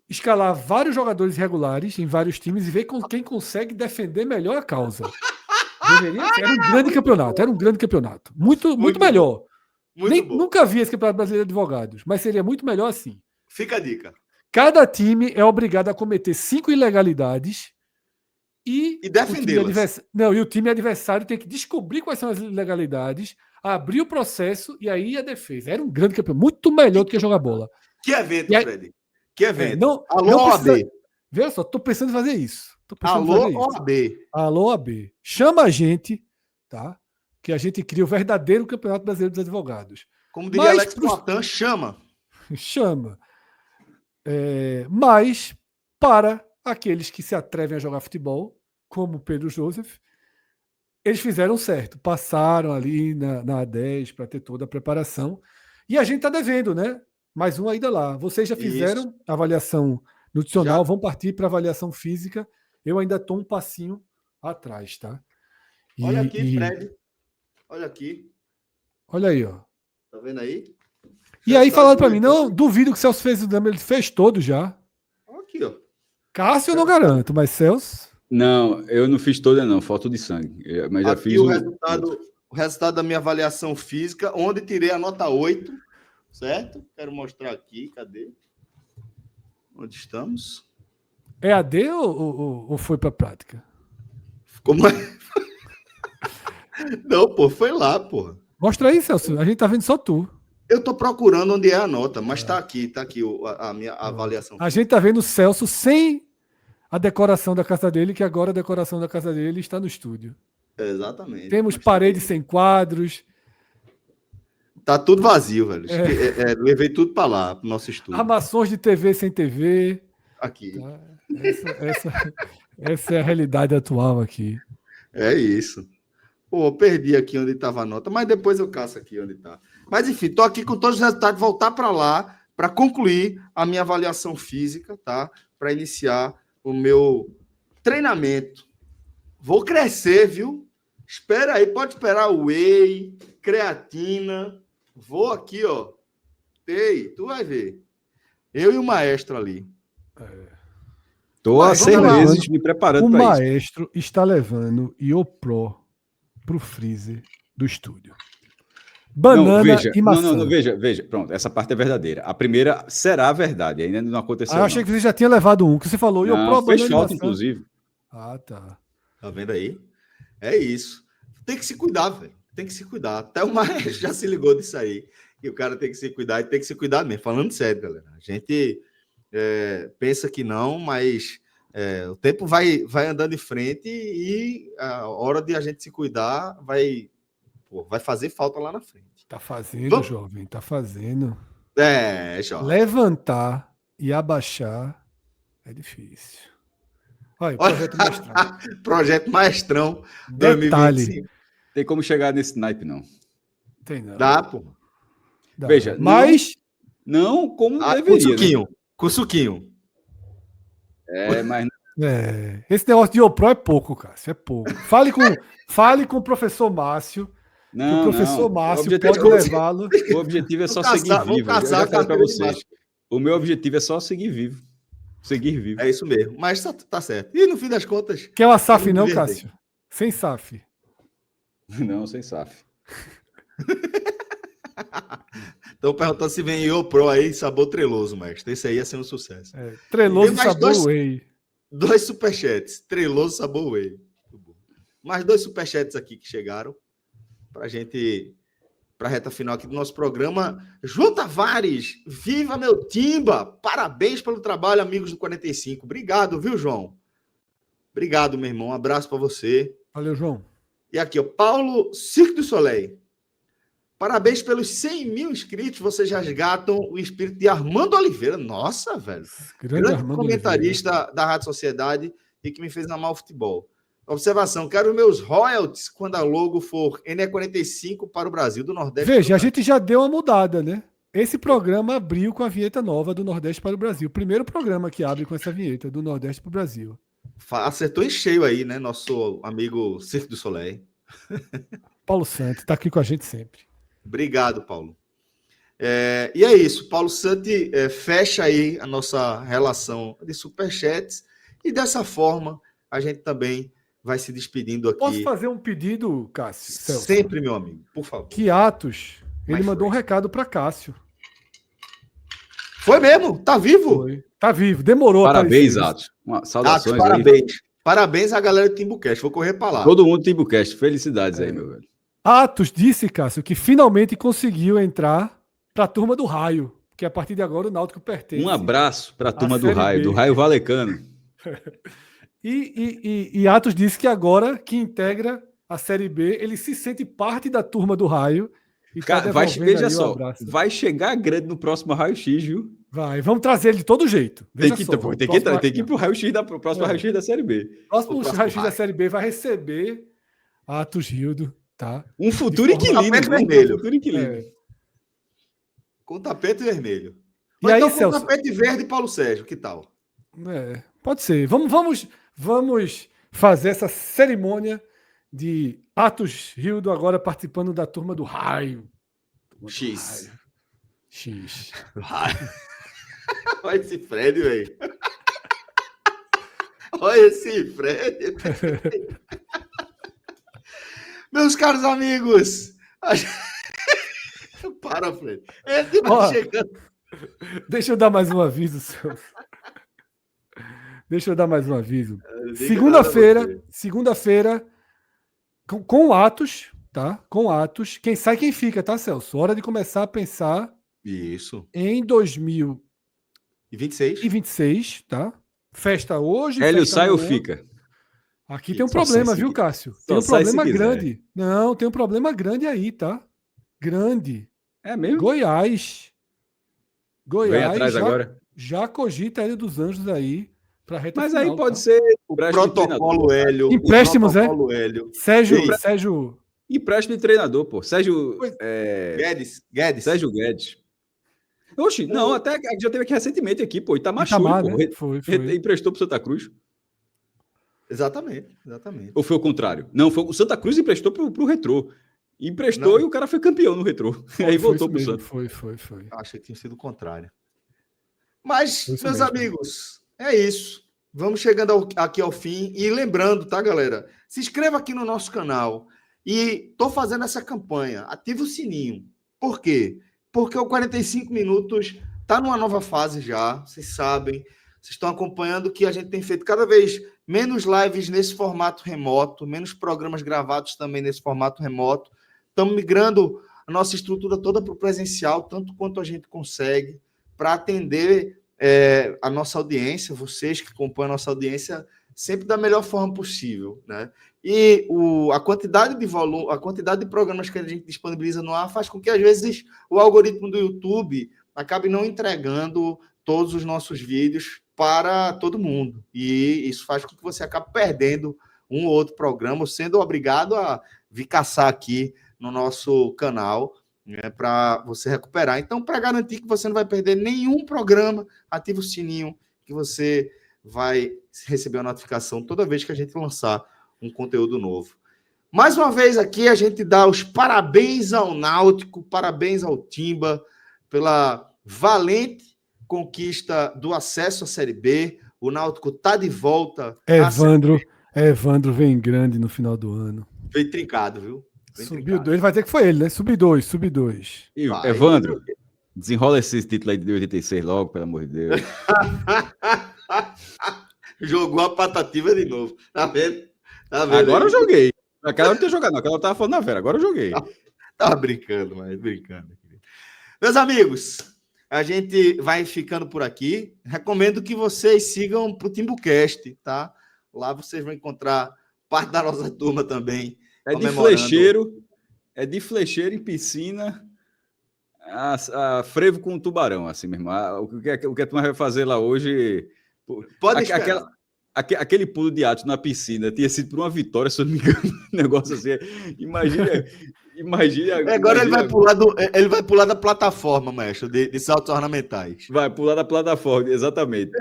Escalar vários jogadores regulares em vários times e ver quem consegue defender melhor a causa. Deveria ser. Era um grande campeonato. Era um grande campeonato. Muito melhor. Muito bom. Nunca vi esse Campeonato Brasileiro de Advogados, mas seria muito melhor assim. Fica a dica. Cada time é obrigado a cometer 5 ilegalidades e defendê-las. E o time adversário tem que descobrir quais são as ilegalidades, abrir o processo e aí a defesa. Era um grande campeonato, muito melhor do que jogar bola. Que evento, aí, Fred. Que evento. Alô, OAB. Veja só, tô pensando em fazer isso. Alô, OAB. Alô, OAB. Chama a gente, tá? Que a gente cria o verdadeiro Campeonato Brasileiro dos Advogados. Como diria Alex Poitin, chama. Chama. Mas, para aqueles que se atrevem a jogar futebol, como o Pedro Joseph, eles fizeram certo. Passaram ali na A10 para ter toda a preparação. E a gente está devendo, né? Mais um ainda lá. Vocês já fizeram avaliação nutricional, vão partir para avaliação física. Eu ainda estou um passinho atrás, tá? Olha aqui, Fred. Olha aqui. Olha aí, ó. Tá vendo aí? E aí falaram para mim, não, duvido que o Celso fez o exame, ele fez todo já. Aqui, ó. Cássio eu não garanto, mas Celso... Não, eu não fiz toda não, falta de sangue. Mas já aqui fiz o resultado da minha avaliação física, onde tirei a nota 8, certo? Quero mostrar aqui, cadê? Onde estamos? É AD ou foi para prática? Como é? Não, pô, foi lá, pô. Mostra aí, Celso, a gente tá vendo só tu. Eu tô procurando onde é a nota, mas tá aqui a minha avaliação. A gente tá vendo o Celso sem a decoração da casa dele, que agora a decoração da casa dele está no estúdio. Exatamente. Temos paredes sem quadros. Tá tudo vazio, velho. Levei tudo para lá, pro nosso estúdio. Armações de TV sem TV. Aqui. Tá? Essa é a realidade atual aqui. É isso. Pô, perdi aqui onde estava a nota, mas depois eu caço aqui onde está. Mas enfim, tô aqui com todos os resultados, voltar para lá para concluir a minha avaliação física, tá? Para iniciar o meu treinamento. Vou crescer, viu? Espera aí, pode esperar o whey, creatina. Vou aqui, ó. Ei, tu vai ver. Eu e o maestro ali. Tô há 6 meses me preparando para isso. O maestro está levando Iopro pro freezer do estúdio. Banana e maçã. Não, veja. Pronto, essa parte é verdadeira. A primeira será verdade, ainda não aconteceu. Eu achei que você já tinha levado um, que você falou. Não, fez falta, inclusive. Ah, tá. Tá vendo aí? É isso. Tem que se cuidar, velho. Tem que se cuidar. Até o maestro já se ligou disso aí. E o cara tem que se cuidar e tem que se cuidar mesmo. Falando sério, galera. A gente pensa que não, mas o tempo vai andando em frente e a hora de a gente se cuidar vai fazer falta lá na frente. Tá fazendo, jovem. Tá fazendo. Jovem. Levantar e abaixar é difícil. Olha, projeto maestrão. Projeto maestrão. Detalhe. 2025. Tem como chegar nesse naipe, não. Tem não. Dá, pô. Dá. Veja, mas... Não como deveria. Com suquinho. Né? Com suquinho. Mas... Esse negócio de OPRO é pouco, Cássio. É pouco. Fale com o professor Márcio. Não, o professor Márcio pode levá-lo. O objetivo é só seguir vivo. Eu já falei para vocês. O meu objetivo é só seguir vivo. Seguir vivo. É isso mesmo. Mas tá certo. E no fim das contas... Quer uma SAF não, Cássio? Sem SAF. Não, sem SAF. Estão perguntando se vem Yo Pro aí, sabor treloso, mestre. Esse aí ia ser um sucesso. Treloso Tem mais sabor whey. 2 superchats. Treloso sabor whey. Mais 2 superchats aqui que chegaram para a gente, para a reta final aqui do nosso programa. João Tavares, viva meu Timba! Parabéns pelo trabalho, amigos do 45. Obrigado, viu, João? Obrigado, meu irmão. Um abraço para você. Valeu, João. E aqui, o Paulo Cirque du Soleil. Parabéns pelos 100 mil inscritos. Vocês resgatam o espírito de Armando Oliveira. Nossa, velho. Grande Armando comentarista Oliveira da Rádio Sociedade e que me fez amar o futebol. Observação, quero meus royalties quando a logo for NE45 para o Brasil, do Nordeste. Veja, a gente já deu uma mudada, né? Esse programa abriu com a vinheta nova do Nordeste para o Brasil. O primeiro programa que abre com essa vinheta do Nordeste para o Brasil. Acertou em cheio aí, né? Nosso amigo Cirque du Soleil. Paulo Santos está aqui com a gente sempre. Obrigado, Paulo. E é isso. Paulo Santi fecha aí a nossa relação de superchats e dessa forma a gente também vai se despedindo aqui. Posso fazer um pedido, Cássio? Celso? Sempre, meu amigo, por favor. Que Atos, ele Mas mandou foi. um recado para Cássio. Foi mesmo? Tá vivo? Foi. Tá vivo, demorou. Parabéns, a Atos. Saudações Atos, aí. parabéns. Parabéns à galera do Timbucast. Vou correr para lá. Todo mundo Timbucast. Felicidades aí, meu velho. Atos disse, Cássio, que finalmente conseguiu entrar para a turma do Raio, que a partir de agora o Náutico pertence. Um abraço para a turma do Série Raio, B. do Raio Valecano. E Atos disse que agora que integra a Série B, ele se sente parte da turma do Raio. E tá Cara, veja aí o só, abraço. vai chegar grande no próximo raio-x, viu? Vai, vamos trazer ele de todo jeito. Veja Tem só, que ir pro raio-x da próxima raio-x da Série B. próximo raio-x da Série B vai receber Atos Rildo, tá? Um futuro inquilino. tapete vermelho. Um futuro inquilino. É. Com tapete vermelho. E Ou aí, então com Celso? tapete verde, Paulo Sérgio, que tal? Pode ser. Vamos fazer essa cerimônia de Atos Rildo agora participando da turma do Raio. X. X. Olha esse Fred, velho. Olha esse Fred. Meus caros amigos. Para, Fred. Ele vai chegando. Deixa eu dar mais um aviso, Celso. Deixa eu dar mais um aviso. Segunda-feira, com Atos, tá? Com Atos. Quem sai, quem fica, tá, Celso? Hora de começar a pensar Isso. em 2026, E 26? tá? Festa hoje. Hélio festa sai ou amanhã. fica? Aqui tem um Só problema, sai se viu, quiser. Cássio? Só Tem um sai se problema quiser. grande. Não, tem um problema grande aí, tá? Grande. É mesmo? Goiás. Vem atrás agora. Já cogita Hélio dos Anjos aí para reta Mas final, aí pode tá? ser O empréstimo de protocolo treinador. Hélio. Empréstimos, o protocolo Hélio. Sérgio. Empréstimo de treinador, pô. Sérgio Guedes. Sérgio Guedes. Oxi, não, até já teve aqui recentemente aqui, pô. Itamachuri, Itamar, pô. né? Foi. Emprestou pro Santa Cruz. Exatamente. Ou foi o contrário? Não, foi o Santa Cruz emprestou pro Retrô. Emprestou Não. e o cara foi campeão no Retrô. Aí voltou pro Santa. Foi. Achei que tinha sido o contrário. Mas, Foi isso meus mesmo. amigos, é isso. Vamos chegando aqui ao fim. E lembrando, tá, galera? Se inscreva aqui no nosso canal. E tô fazendo essa campanha. Ative o sininho. Por quê? Porque o 45 Minutos tá numa nova fase já. Vocês sabem. Vocês estão acompanhando que a gente tem feito cada vez menos lives nesse formato remoto, menos programas gravados também nesse formato remoto. Estamos migrando a nossa estrutura toda para o presencial, tanto quanto a gente consegue, para atender a nossa audiência, vocês que acompanham a nossa audiência, sempre da melhor forma possível, né? E a quantidade de volume, a quantidade de programas que a gente disponibiliza no ar faz com que, às vezes, o algoritmo do YouTube acabe não entregando todos os nossos vídeos para todo mundo. E isso faz com que você acabe perdendo um ou outro programa, ou sendo obrigado a vir caçar aqui no nosso canal, né, para você recuperar. Então, para garantir que você não vai perder nenhum programa, ative o sininho que você vai receber a notificação toda vez que a gente lançar um conteúdo novo. Mais uma vez aqui, a gente dá os parabéns ao Náutico, parabéns ao Timba, pela valente conquista do acesso à Série B. O Náutico está de volta. Evandro vem grande no final do ano. Veio trincado, viu? Subiu 2, ele vai ter que foi ele, né? Sub 2, sub 2. Evandro, desenrola esse título aí de 86 logo, pelo amor de Deus. Jogou a patativa de novo. Tá vendo? Agora eu joguei. Aquela eu não tinha jogado, não. Aquela eu tava falando na Vera. Agora eu joguei. Tava brincando, mas brincando. Meus amigos, a gente vai ficando por aqui. Recomendo que vocês sigam pro Timbucast, tá? Lá vocês vão encontrar parte da nossa turma também. É de flecheiro em piscina, a frevo com tubarão, assim mesmo. O que a turma vai fazer lá hoje... Pode esperar. Aquele pulo de Atos na piscina tinha sido por uma vitória, se eu não me engano. Um negócio assim. Imagine agora ele vai pular da plataforma, mestre, de saltos ornamentais. Vai pular da plataforma, exatamente.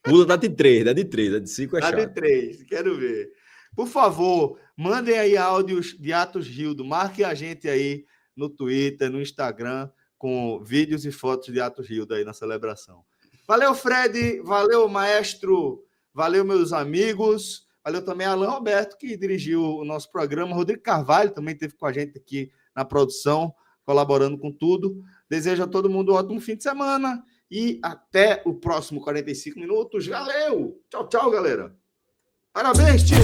Pula da de 3, da de 5 é chato. Da de 3, quero ver. Por favor, mandem aí áudios de Atos Gildo, marquem a gente aí no Twitter, no Instagram, com vídeos e fotos de Atos Gildo aí na celebração. Valeu, Fred, valeu, maestro, valeu, meus amigos, valeu também a Alan Roberto, que dirigiu o nosso programa, Rodrigo Carvalho também esteve com a gente aqui na produção, colaborando com tudo. Desejo a todo mundo um ótimo fim de semana e até o próximo 45 minutos. Valeu! Tchau, tchau, galera! Parabéns, Tiba!